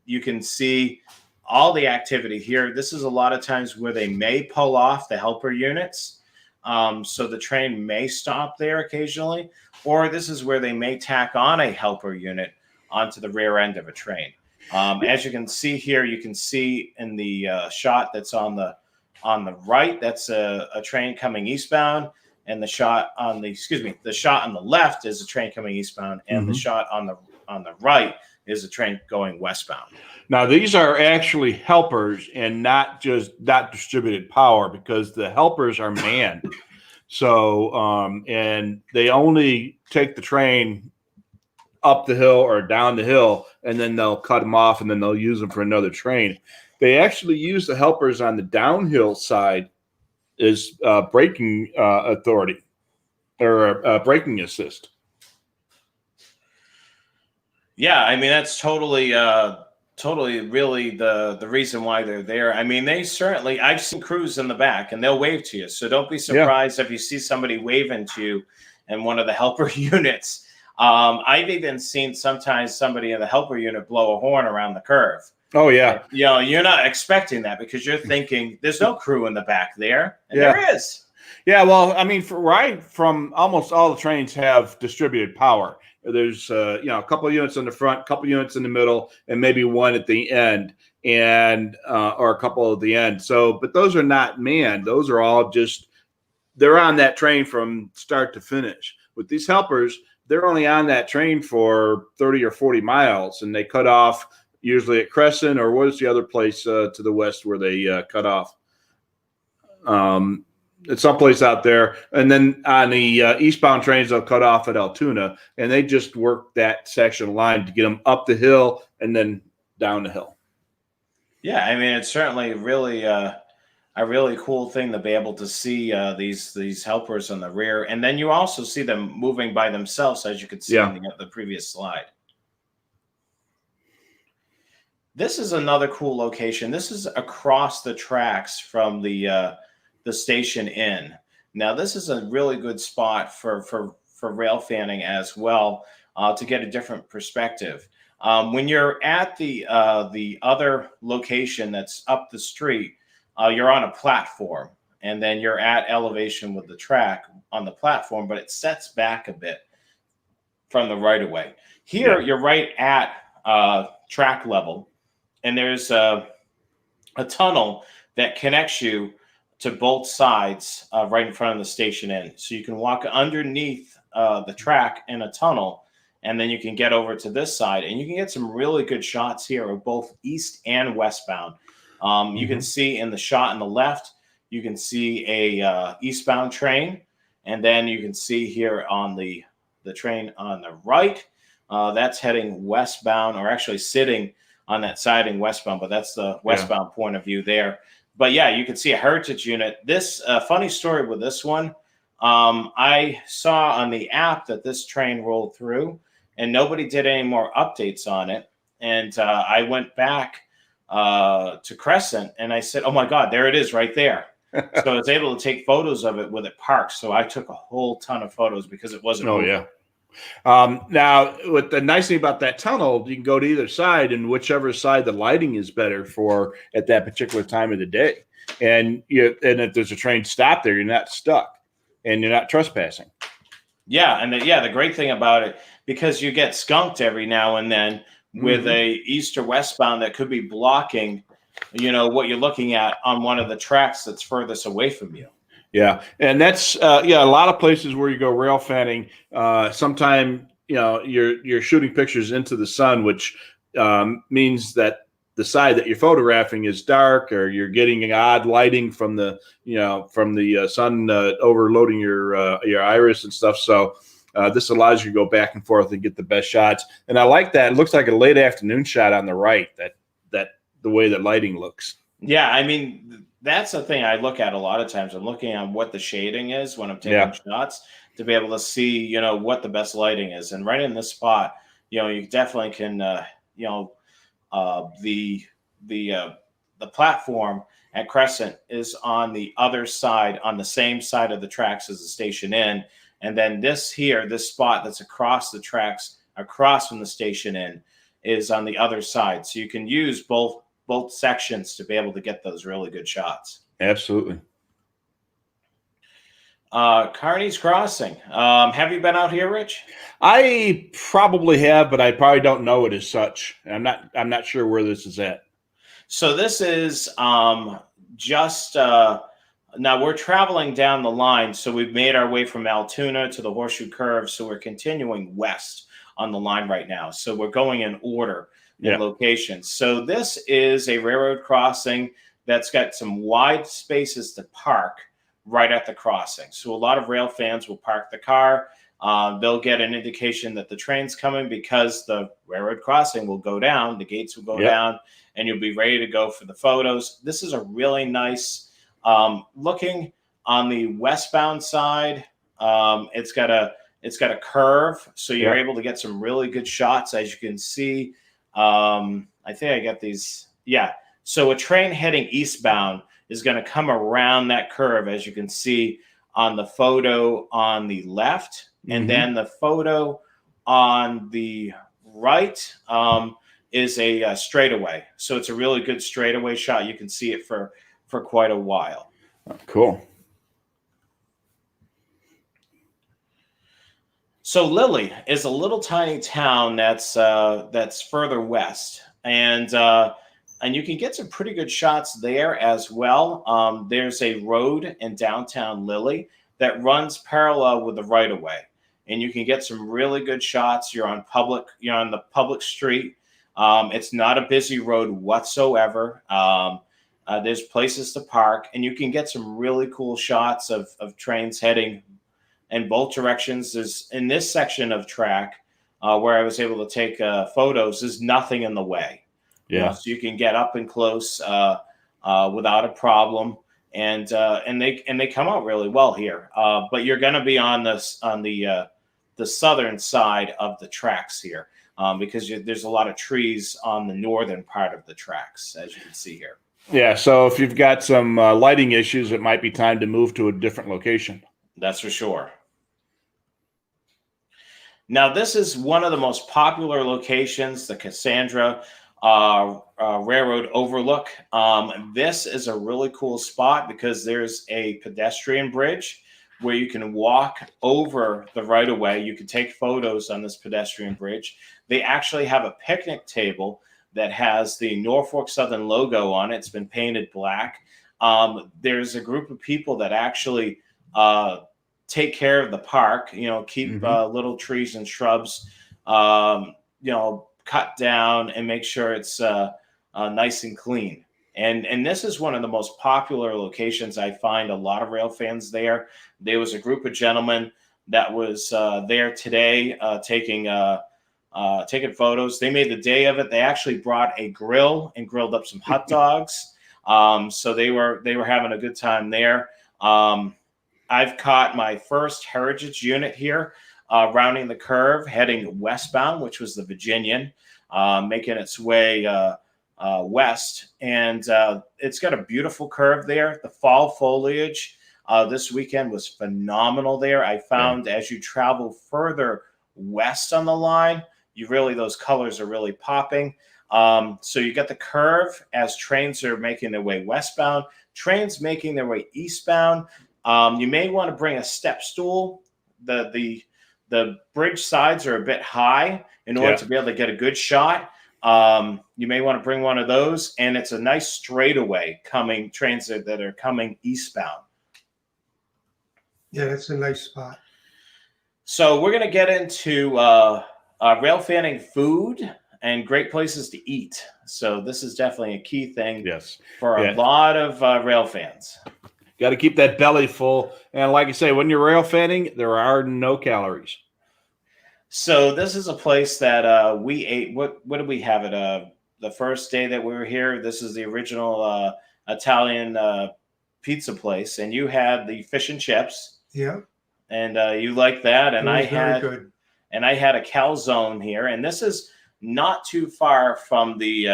You can see all the activity here. This is a lot of times where they may pull off the helper units. So the train may stop there occasionally, or this is where they may tack on a helper unit onto the rear end of a train. As you can see here, you can see in the shot that's on the on the right, that's a train coming eastbound, and the shot on the left is a train coming eastbound, and the shot on the right is a train going westbound. Now, these are actually helpers and not distributed power, because the helpers are manned. So, and they only take the train up the hill or down the hill, and then they'll cut them off, and then they'll use them for another train. They actually use the helpers on the downhill side as braking authority or braking assist. Yeah, I mean, that's totally really the reason why they're there. I mean, I've seen crews in the back, and they'll wave to you. So don't be surprised if you see somebody waving to you in one of the helper units. I've even seen sometimes somebody in the helper unit blow a horn around the curve. Oh, yeah. You know, you're not expecting that because you're thinking there's no crew in the back there. And there is. Yeah, well, I mean, from almost all the trains have distributed power. There's a couple of units in the front, a couple of units in the middle, and maybe one at the end, and or a couple at the end. So, but those are not manned. Those are all they're on that train from start to finish. With these helpers, they're only on that train for 30 or 40 miles, and they cut off usually at Cresson, or what is the other place to the west where they cut off? It's someplace out there. And then on the eastbound trains, they'll cut off at Altoona, and they just work that section of line to get them up the hill and then down the hill. Yeah, I mean, it's certainly really a really cool thing to be able to see these helpers on the rear. And then you also see them moving by themselves, as you could see in the previous slide. This is another cool location. This is across the tracks from the station inn. Now, this is a really good spot for rail fanning as well, to get a different perspective. When you're at the other location that's up the street, you're on a platform, and then you're at elevation with the track on the platform, but it sets back a bit from the right of way. Here, you're right at track level, and there's a tunnel that connects you to both sides right in front of the station inn. So you can walk underneath the track in a tunnel, and then you can get over to this side, and you can get some really good shots here of both east and westbound. You can see in the shot on the left, you can see a eastbound train, and then you can see here on the train on the right, that's heading westbound, or actually sitting on that siding westbound, but that's the westbound point of view there. But yeah, you can see a heritage unit. This funny story with this one, I saw on the app that this train rolled through, and nobody did any more updates on it. And I went back to Cresson, and I said, "Oh my God, there it is, right there." So I was able to take photos of it with it parked. So I took a whole ton of photos because it wasn't. Oh yeah. Now, what the nice thing about that tunnel, you can go to either side, and whichever side the lighting is better for at that particular time of the day. And if there's a train stop there, you're not stuck, and you're not trespassing. Yeah, and the great thing about it, because you get skunked every now and then with a east or westbound that could be blocking, what you're looking at on one of the tracks that's furthest away from you. Yeah, and that's a lot of places where you go rail fanning. Sometime you're shooting pictures into the sun, which means that the side that you're photographing is dark, or you're getting odd lighting from the sun overloading your iris and stuff. So this allows you to go back and forth and get the best shots. And I like that. It looks like a late afternoon shot on the right. That the way that lighting looks. Yeah, I mean, that's the thing I look at a lot of times. I'm looking at what the shading is when I'm taking shots to be able to see, what the best lighting is. And right in this spot, you definitely can, the platform at Crescent is on the other side, on the same side of the tracks as the station inn. And then this spot that's across the tracks, across from the station inn, is on the other side. So you can use both sections to be able to get those really good shots. Absolutely. Kearney's Crossing. Have you been out here, Rich? I probably have, but I probably don't know it as such. I'm not sure where this is at. So this is just now we're traveling down the line, so we've made our way from Altoona to the Horseshoe Curve, so we're continuing west on the line right now. So we're going in order in location. So this is a railroad crossing that's got some wide spaces to park right at the crossing. So a lot of rail fans will park the car. They'll get an indication that the train's coming because the railroad crossing will go down, the gates will go down, and you'll be ready to go for the photos. This is a really nice looking on the westbound side. It's got a curve, so you're able to get some really good shots, as you can see. I think I got these. Yeah. So a train heading eastbound is going to come around that curve, as you can see on the photo on the left. And then the photo on the right is a straightaway. So it's a really good straightaway shot. You can see it for quite a while. Oh, cool. So Lily is a little tiny town that's further west, and you can get some pretty good shots there as well. There's a road in downtown Lily that runs parallel with the right of way, and you can get some really good shots. You're on the public street. It's not a busy road whatsoever. There's places to park, and you can get some really cool shots of trains heading in both directions. There's in this section of track where I was able to take photos. There's nothing in the way. Yeah, so you can get up and close without a problem, and they come out really well here. But you're going to be on the southern side of the tracks here because there's a lot of trees on the northern part of the tracks, as you can see here. Yeah, so if you've got some lighting issues, it might be time to move to a different location. That's for sure. Now, this is one of the most popular locations, the Cassandra Railroad Overlook. This is a really cool spot because there's a pedestrian bridge where you can walk over the right-of-way. You can take photos on this pedestrian bridge. They actually have a picnic table that has the Norfolk Southern logo on it. It's been painted black. There's a group of people that actually take care of the park, keep little trees and shrubs, cut down and make sure it's nice and clean. And this is one of the most popular locations. I find a lot of rail fans there. There was a group of gentlemen that was there today taking photos. They made the day of it. They actually brought a grill and grilled up some hot dogs. So they were having a good time there. I've caught my first Heritage unit here, rounding the curve, heading westbound, which was the Virginian, making its way west. And it's got a beautiful curve there. The fall foliage this weekend was phenomenal there. I found as you travel further west on the line, those colors are really popping. So you got the curve as trains are making their way westbound, trains making their way eastbound. You may want to bring a step stool. The bridge sides are a bit high in order to be able to get a good shot. You may want to bring one of those, and it's a nice straightaway trains that are coming eastbound. Yeah, that's a nice spot. So we're going to get into rail fanning food and great places to eat. So this is definitely a key thing for a lot of rail fans. Got to keep that belly full. And like I say, when you're rail fanning, there are no calories. So this is a place that we ate. What did we have it? The first day that we were here, this is the original Italian pizza place. And you had the fish and chips. Yeah. And you liked that. And I had good. And I had a calzone here. And this is not too far from the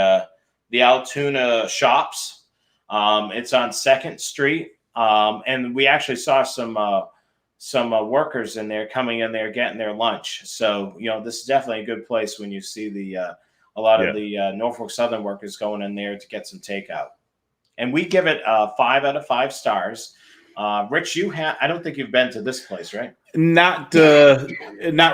Altoona shops. It's on 2nd Street. And we actually saw some workers in there coming in there getting their lunch. So, this is definitely a good place when you see a lot of the Norfolk Southern workers going in there to get some takeout. And we give it 5 out of 5 stars. Rich, I don't think you've been to this place, right? Not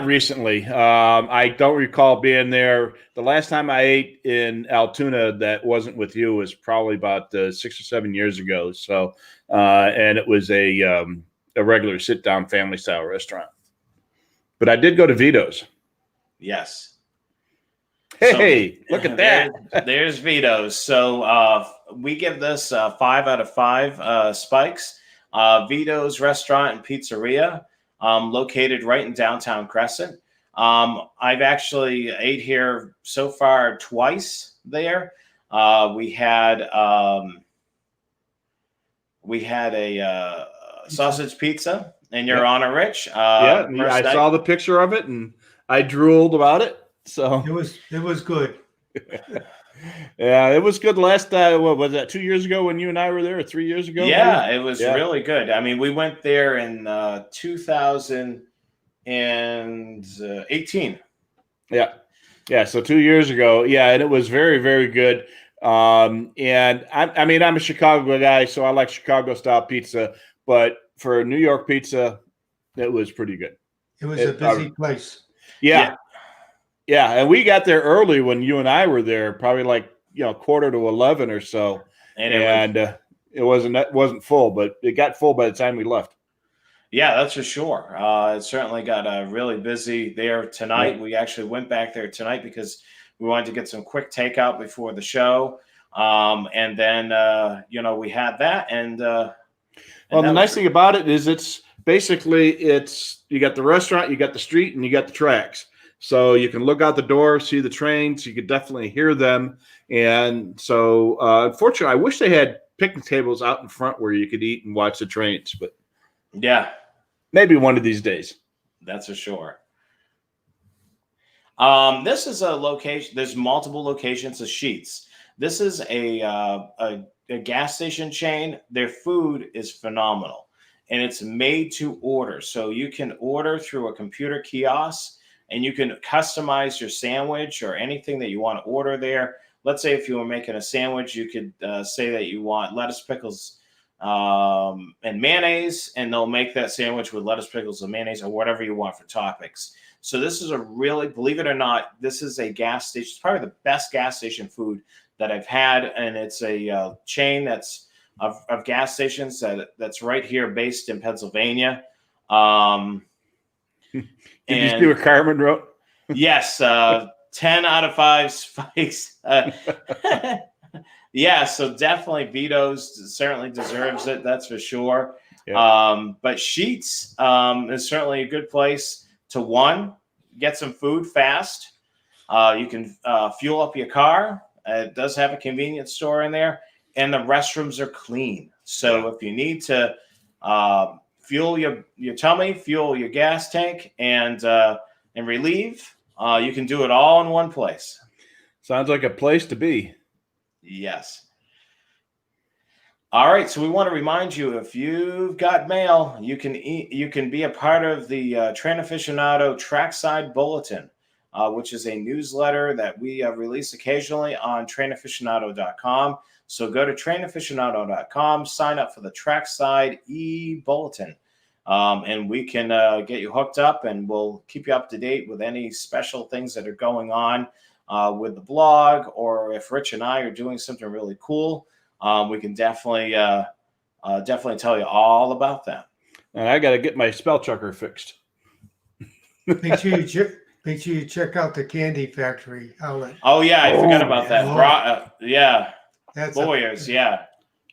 recently. I don't recall being there. The last time I ate in Altoona that wasn't with you was probably about 6 or 7 years ago. So, and it was a regular sit-down family-style restaurant. But I did go to Vito's. Yes. Hey, look at that. There's Vito's. So we give this 5 out of 5 spikes. Vito's Restaurant and Pizzeria, located right in downtown Cresson. I've actually ate here so far twice there. We had a sausage pizza in your honor, Rich. Yeah, I saw the picture of it and I drooled about it. So it was good. Yeah, it was good last. What was that? 2 years ago when you and I were there, or 3 years ago? Yeah, maybe? It was really good. I mean, we went there in 2018. Yeah. So 2 years ago, and it was very, very good. And I mean, I'm a Chicago guy, so I like Chicago style pizza. But for New York pizza, it was pretty good. It was a busy place. Yeah, and we got there early when you and I were there, probably like 10:45 or so, and it wasn't full, but it got full by the time we left. Yeah, that's for sure. It certainly got really busy there tonight. We actually went back there tonight because we wanted to get some quick takeout before the show, and then we had that. And well, the nice thing about it is it's basically you got the restaurant, you got the street, and you got the tracks. So you can look out the door, see the trains. You could definitely hear them. And so, unfortunately, I wish they had picnic tables out in front where you could eat and watch the trains. But yeah, maybe one of these days. That's for sure. This is a location. There's multiple locations of Sheets. This is a gas station chain. Their food is phenomenal, and it's made to order. So you can order through a computer kiosk. And you can customize your sandwich or anything that you want to order there. Let's say if you were making a sandwich, you could say that you want lettuce, pickles, and mayonnaise, and they'll make that sandwich with lettuce, pickles, and mayonnaise, or whatever you want for toppings. So this is believe it or not, this is a gas station. It's probably the best gas station food that I've had, and it's a chain that's of gas stations that's right here, based in Pennsylvania. Did you see what Carmen wrote? Yes, 10 out of 5 spikes. Yeah, so definitely Vito's certainly deserves it. That's for sure. Yeah. But Sheets is certainly a good place to get some food fast. You can fuel up your car. It does have a convenience store in there, and the restrooms are clean. So if you need to fuel your tummy, fuel your gas tank, and relieve, you can do it all in one place. Sounds like a place to be. Yes. All right, so we want to remind you, if you've got mail, you can be a part of the Train Aficionado Trackside Bulletin, which is a newsletter that we release occasionally on trainaficionado.com. So go to trainaficionado.com, sign up for the Trackside e-bulletin, and we can get you hooked up, and we'll keep you up to date with any special things that are going on with the blog, or if Rich and I are doing something really cool, we can definitely tell you all about that. And I got to get my spell checker fixed. Make sure you check out the Candy Factory outlet. Oh yeah, I forgot about that. That's Boyers, yeah.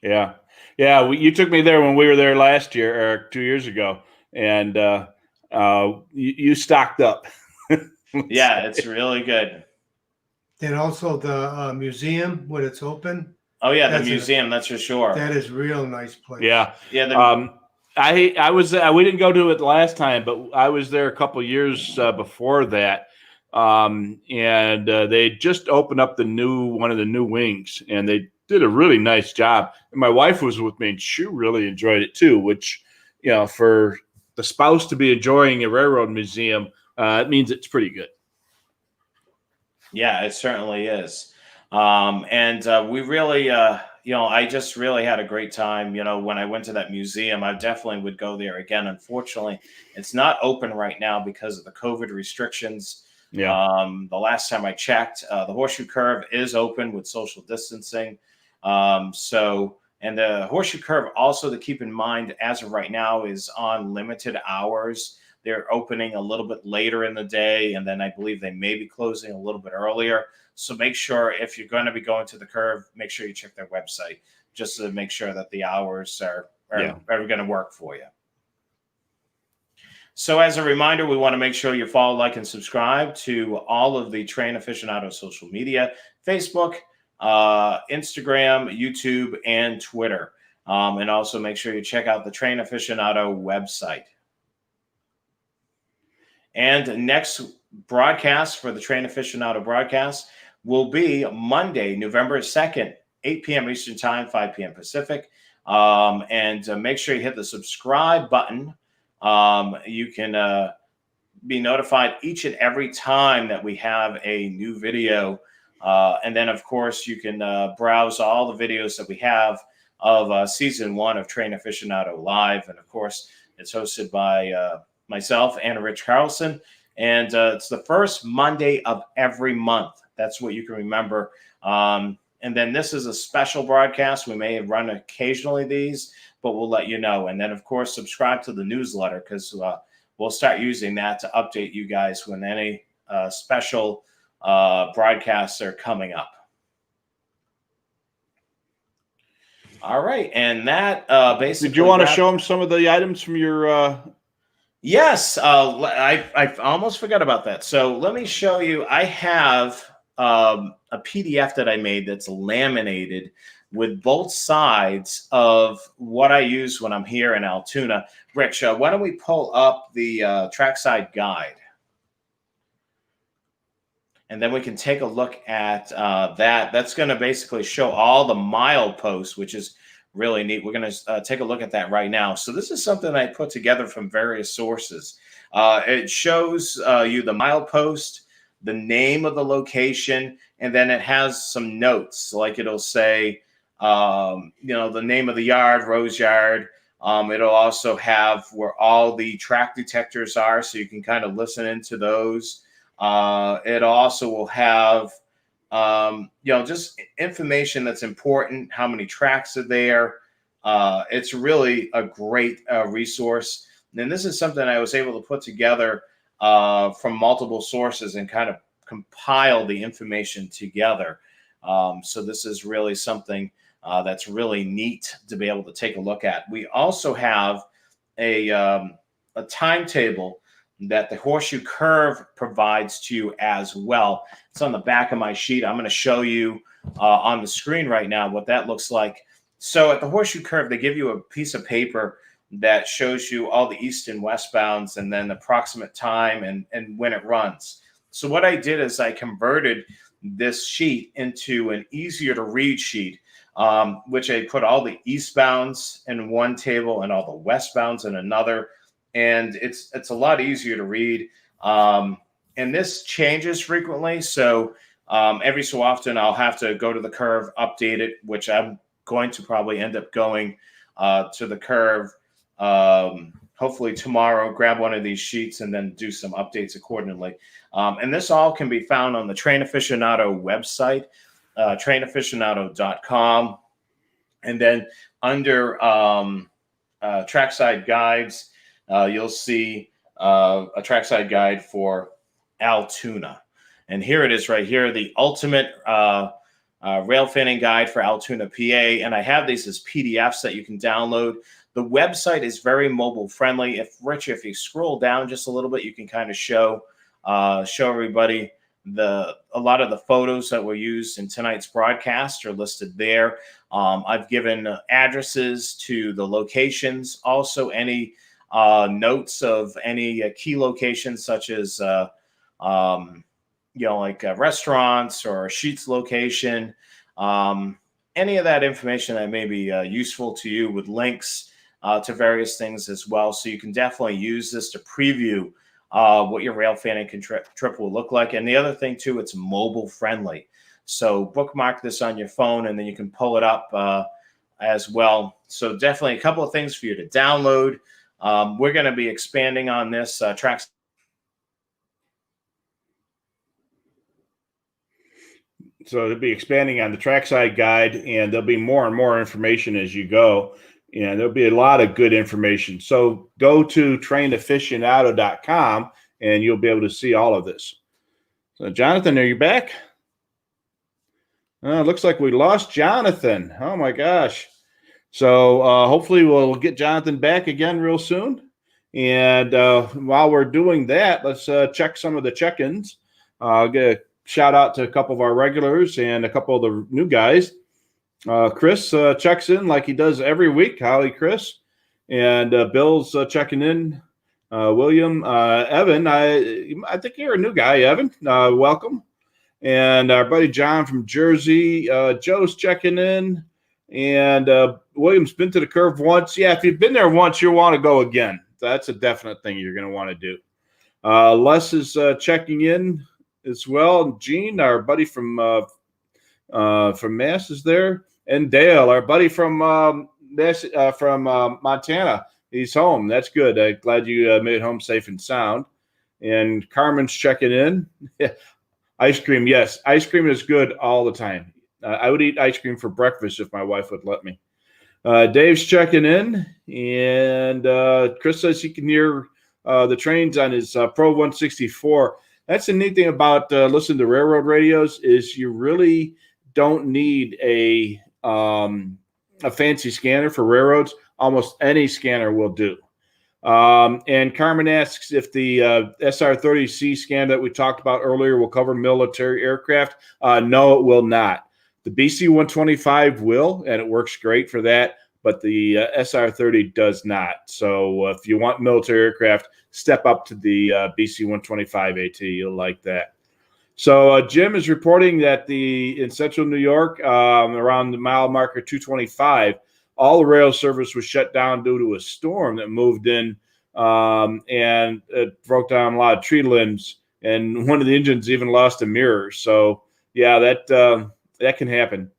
You took me there when we were there last year or 2 years ago, and you stocked up. Yeah, it's really good. Then also the museum when it's open. Oh yeah, the museum, that's for sure. That is a real nice place. Yeah. I was we didn't go to it last time, but I was there a couple years before that, and they just opened up one of the new wings, and they did a really nice job. And my wife was with me, and she really enjoyed it too. Which, for the spouse to be enjoying a railroad museum, it means it's pretty good. Yeah, it certainly is. And we really, I just really had a great time. When I went to that museum, I definitely would go there again. Unfortunately, it's not open right now because of the COVID restrictions. Yeah. The last time I checked, the Horseshoe Curve is open with social distancing. And the Horseshoe Curve also, to keep in mind, as of right now, is on limited hours. They're opening a little bit later in the day, and then I believe they may be closing a little bit earlier. So make sure, if you're going to be going to the Curve, make sure you check their website just to make sure that the hours are going to work for you. So as a reminder, we want to make sure you follow, like, and subscribe to all of the Train Aficionado social media: Facebook, Instagram, YouTube, and Twitter. And also make sure you check out the Train Aficionado website. And next broadcast for the Train Aficionado broadcast will be Monday, November 2nd, 8 p.m. Eastern Time, 5 p.m. Pacific. And make sure you hit the subscribe button. You can be notified each and every time that we have a new video. And then, of course, you can browse all the videos that we have of Season 1 of Train Aficionado Live. And, of course, it's hosted by myself and Rich Carlson. And it's the first Monday of every month. That's what you can remember. And then this is a special broadcast. We may run occasionally these, but we'll let you know. And then, of course, subscribe to the newsletter, because we'll start using that to update you guys when any special broadcasts are coming up. All right. And that basically... Did you want to show them some of the items from your... Yes. I almost forgot about that. So let me show you. I have a PDF that I made that's laminated with both sides of what I use when I'm here in Altoona. Rich, why don't we pull up the trackside guide? And then we can take a look at that. That's going to basically show all the mileposts, which is really neat. We're going to take a look at that right now. So this is something I put together from various sources. It shows you the milepost, the name of the location, and then it has some notes. Like it'll say, the name of the yard, Rose Yard. It'll also have where all the track detectors are, so you can kind of listen into those. It also will have, just information that's important, how many tracks are there. It's really a great resource. And this is something I was able to put together from multiple sources and kind of compile the information together. So this is really something that's really neat to be able to take a look at. We also have a timetable that the Horseshoe Curve provides to you as well. It's on the back of my sheet. I'm going to show you on the screen right now what that looks like. So at the Horseshoe Curve, they give you a piece of paper that shows you all the east and westbounds and then the approximate time and when it runs. So what I did is I converted this sheet into an easier to read sheet, which I put all the eastbounds in one table and all the westbounds in another. And it's a lot easier to read. And this changes frequently. So every so often I'll have to go to the Curve, update it, which I'm going to probably end up going to the Curve hopefully tomorrow, grab one of these sheets and then do some updates accordingly. And this all can be found on the Train Aficionado website, trainaficionado.com. And then under trackside guides, you'll see a trackside guide for Altoona. And here it is right here, the ultimate railfanning guide for Altoona, PA. And I have these as PDFs that you can download. The website is very mobile friendly. If you scroll down just a little bit, you can kind of show everybody a lot of the photos that were used in tonight's broadcast are listed there. I've given addresses to the locations, also any notes of any key locations such as like restaurants or Sheet's location, any of that information that may be useful to you, with links to various things as well. So you can definitely use this to preview what your railfanning trip will look like. And the other thing too, it's mobile friendly. So bookmark this on your phone, and then you can pull it up as well. So definitely a couple of things for you to download. We're going to be expanding on this tracks. So they'll be expanding on the trackside guide, and there'll be more and more information as you go. And there'll be a lot of good information. So go to trainaficionado.com and you'll be able to see all of this. So Jonathan, are you back? It looks like we lost Jonathan. Oh my gosh. So hopefully we'll get Jonathan back again real soon. And while we're doing that, let's check some of the check-ins. I'll get a shout out to a couple of our regulars and a couple of the new guys. Chris checks in like he does every week. Howdy, Chris. And Bill's checking in. William, Evan, I think you're a new guy, Evan. Welcome. And our buddy John from Jersey, Joe's checking in. And William's been to the curve once. Yeah, if you've been there once, you'll want to go again. That's a definite thing you're going to want to do. Les is checking in as well. Gene, our buddy from Mass, is there. And Dale, our buddy from Montana, he's home. That's good. I'm glad you made it home safe and sound. And Carmen's checking in. Ice cream, yes. Ice cream is good all the time. I would eat ice cream for breakfast if my wife would let me. Dave's checking in. And Chris says he can hear the trains on his Pro 164. That's the neat thing about listening to railroad radios is you really don't need a fancy scanner for railroads. Almost any scanner will do. And Carmen asks if the SR-30C scan that we talked about earlier will cover military aircraft. No, it will not. The BC-125 will, and it works great for that, but the SR-30 does not. So if you want military aircraft, step up to the BC-125 AT. You'll like that. So Jim is reporting that in Central New York, around the mile marker 225, all the rail service was shut down due to a storm that moved in and it broke down a lot of tree limbs. And one of the engines even lost a mirror. So, yeah, that can happen.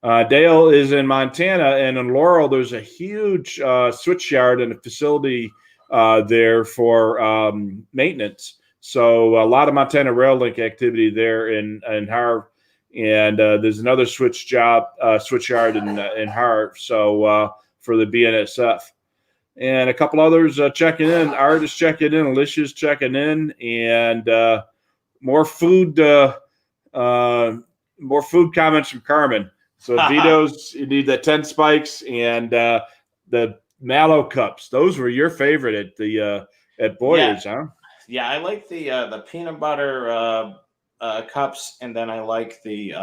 Dale is in Montana, and in Laurel, there's a huge switch yard and a facility there for maintenance. So a lot of Montana Rail Link activity there in Harv, and there's another switch yard in Harv. So for the BNSF, and a couple others checking in. Art is checking in. Alicia's checking in, and more food comments from Carmen. So Vito's, you need the 10 spikes and the mallow cups. Those were your favorite at Boyer's, huh? Yeah, I like the peanut butter cups, and then I like the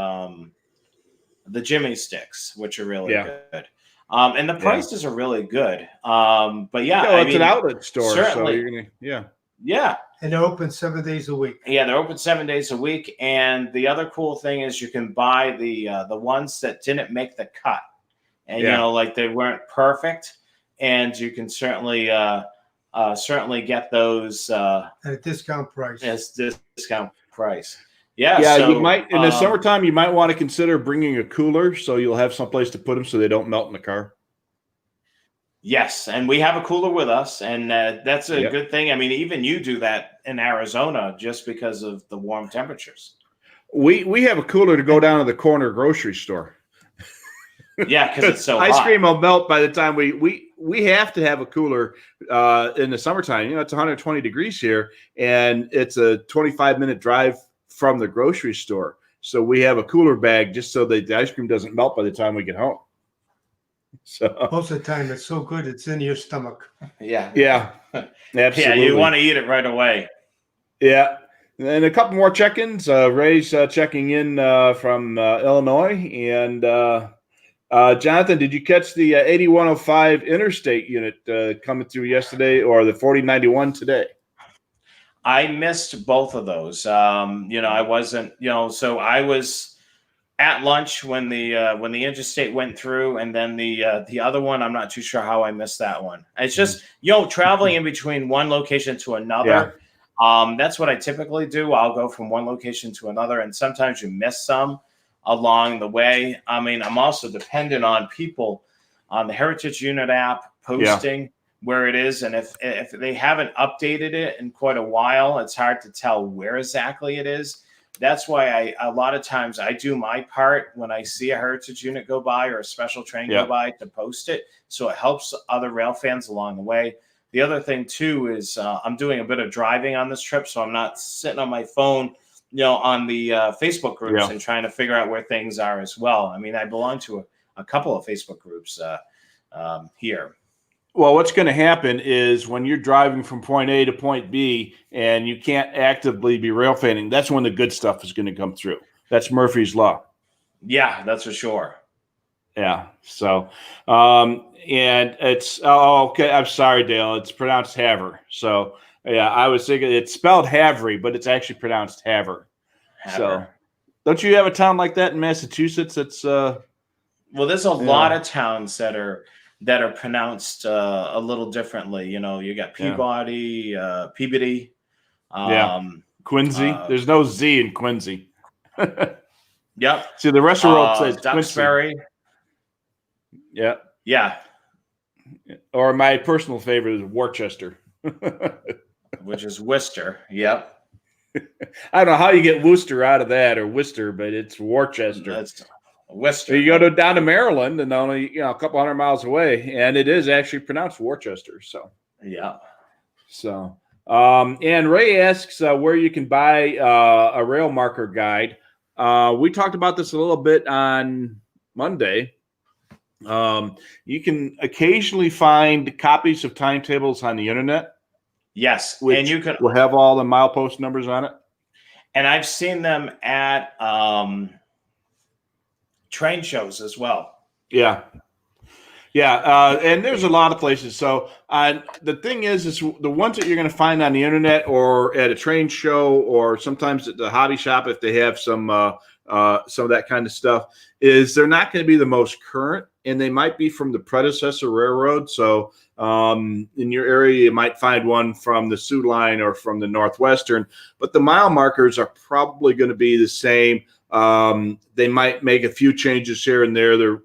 Jimmy sticks, which are really good. And the prices are really good. But yeah, it's an outlet store, certainly, so you're gonna And they're open 7 days a week. Yeah, they're open 7 days a week. And the other cool thing is you can buy the ones that didn't make the cut, and like they weren't perfect, and you can certainly get those at a discount price. As discount price. Yeah. Yeah, so, you might in the summertime. You might want to consider bringing a cooler so you'll have someplace to put them so they don't melt in the car. Yes, and we have a cooler with us, and that's a good thing. I mean, even you do that in Arizona just because of the warm temperatures. We have a cooler to go down to the corner grocery store. Yeah, because it's so ice hot. cream will melt by the time we have to have a cooler in the summertime. It's 120 degrees here, and it's a 25-minute drive from the grocery store. So we have a cooler bag just so that the ice cream doesn't melt by the time we get home. So most of the time, it's so good it's in your stomach. Yeah, absolutely. Yeah, you want to eat it right away. Yeah, and a couple more check-ins. Ray's checking in from Illinois, and Jonathan, did you catch the 8105 interstate unit coming through yesterday, or the 4091 today? I missed both of those. I wasn't, so I was at lunch when the interstate went through, and then the other one, I'm not too sure how I missed that one. It's just, traveling in between one location to another. That's what I typically do. I'll go from one location to another, and sometimes you miss some along the way. I mean, I'm also dependent on people on the Heritage Unit app posting where it is, and if they haven't updated it in quite a while, it's hard to tell where exactly it is. That's why a lot of times I do my part when I see a Heritage Unit go by or a special train go by to post it, so it helps other rail fans along the way. The other thing too is I'm doing a bit of driving on this trip, so I'm not sitting on my phone, on the Facebook groups and trying to figure out where things are as well. I mean, I belong to a couple of Facebook groups here. Well, what's going to happen is when you're driving from point A to point B and you can't actively be rail fanning, that's when the good stuff is going to come through. That's Murphy's Law. Yeah, that's for sure. Yeah. So, and it's, okay. I'm sorry, Dale. It's pronounced Haver. So, yeah, I was thinking it's spelled Havery, but it's actually pronounced Haver. So, don't you have a town like that in Massachusetts? That's, well, there's a lot of towns that are pronounced a little differently. You got Peabody, Peabody. Quincy. There's no Z in Quincy. Yep. See, the rest of the world says Duxbury. Quincy. Yeah. Yeah. Or my personal favorite is Worcester. Which is Worcester. Yep. I don't know how you get Worcester out of that or Worcester, but it's Worcester. That's Worcester. You go down to Maryland and only a couple 100 miles away, and it is actually pronounced Worcester. So yeah. So and Ray asks where you can buy a rail marker guide. We talked about this a little bit on Monday. You can occasionally find copies of timetables on the internet. Yes, and you will have all the milepost numbers on it. And I've seen them at train shows as well. Yeah. And there's a lot of places. So the thing is the ones that you're going to find on the internet or at a train show or sometimes at the hobby shop, if they have some of that kind of stuff, is they're not going to be the most current, and they might be from the predecessor railroad. So in your area, you might find one from the Sioux Line or from the Northwestern, but the mile markers are probably going to be the same. They might make a few changes here and there.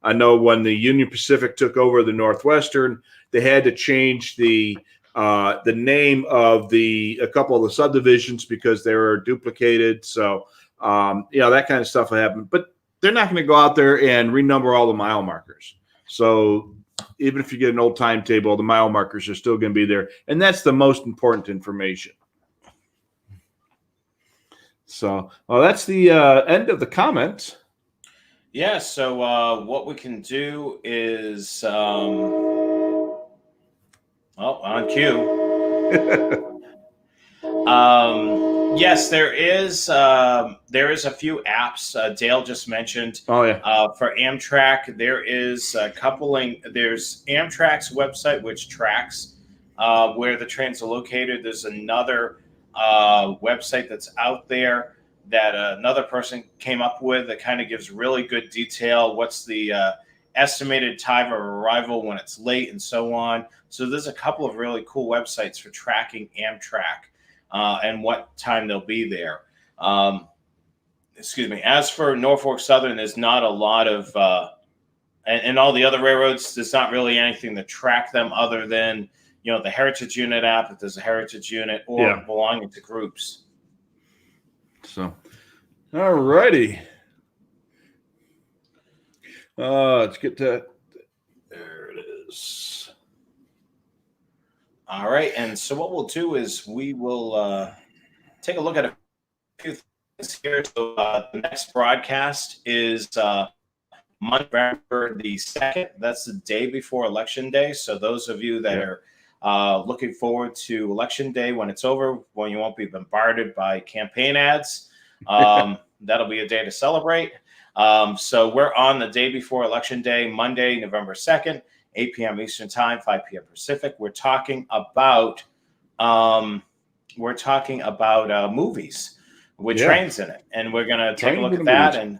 I know when the Union Pacific took over the Northwestern, they had to change the name of a couple of the subdivisions because they were duplicated. So that kind of stuff will happen. But they're not going to go out there and renumber all the mile markers. So even if you get an old timetable, the mile markers are still going to be there, and that's the most important information. So, that's the end of the comments. Yeah, so what we can do is, on cue. Yes, there is a few apps. Dale just mentioned. Oh yeah. For Amtrak, there is coupling. There's Amtrak's website, which tracks where the trains are located. There's another website that's out there that another person came up with that kind of gives really good detail. What's the estimated time of arrival when it's late and so on. So there's a couple of really cool websites for tracking Amtrak and what time they'll be there. Excuse me. As for Norfolk Southern, there's not a lot of, and all the other railroads, there's not really anything to track them other than, the Heritage Unit app, if there's a Heritage Unit, or belonging to groups. So, all righty. Let's get to, there it is. All right. And so what we'll do is we will take a look at a few things here. So the next broadcast is November the 2nd. That's the day before Election Day. So those of you that are looking forward to Election Day when it's over, when you won't be bombarded by campaign ads, that'll be a day to celebrate. So we're on the day before Election Day, Monday, November 2nd, 8 p.m. Eastern Time, 5 p.m. Pacific. We're talking about movies with trains in it, and we're going to take a look at that and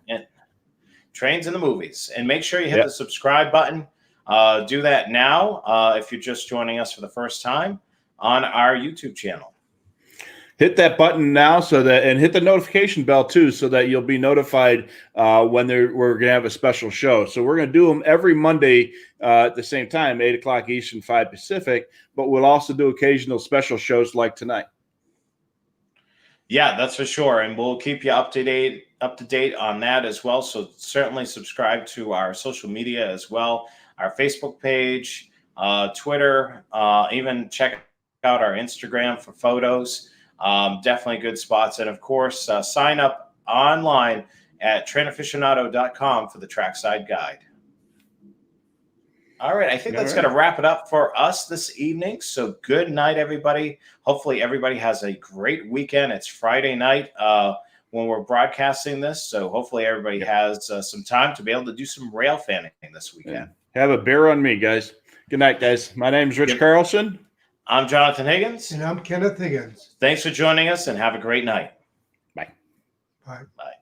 trains in the movies. And make sure you hit the subscribe button. Do that now if you're just joining us for the first time on our YouTube channel. hit that button now and hit the notification bell too, so that you'll be notified when we're going to have a special show. So we're going to do them every Monday at the same time, 8 o'clock Eastern, 5 Pacific, but we'll also do occasional special shows like tonight. Yeah, that's for sure. And we'll keep you up to date on that as well. So certainly subscribe to our social media as well, our Facebook page, Twitter, even check out our Instagram for photos. Definitely good spots. And of course, sign up online at trainaficionado.com for the trackside guide. All right. I think that's going to wrap it up for us this evening. So good night, everybody. Hopefully everybody has a great weekend. It's Friday night when we're broadcasting this. So hopefully everybody has some time to be able to do some rail fanning this weekend. Have a beer on me, guys. Good night, guys. My name is Rich Carlson. I'm Jonathan Higgins. And I'm Kenneth Higgins. Thanks for joining us and have a great night. Bye. Bye. Bye.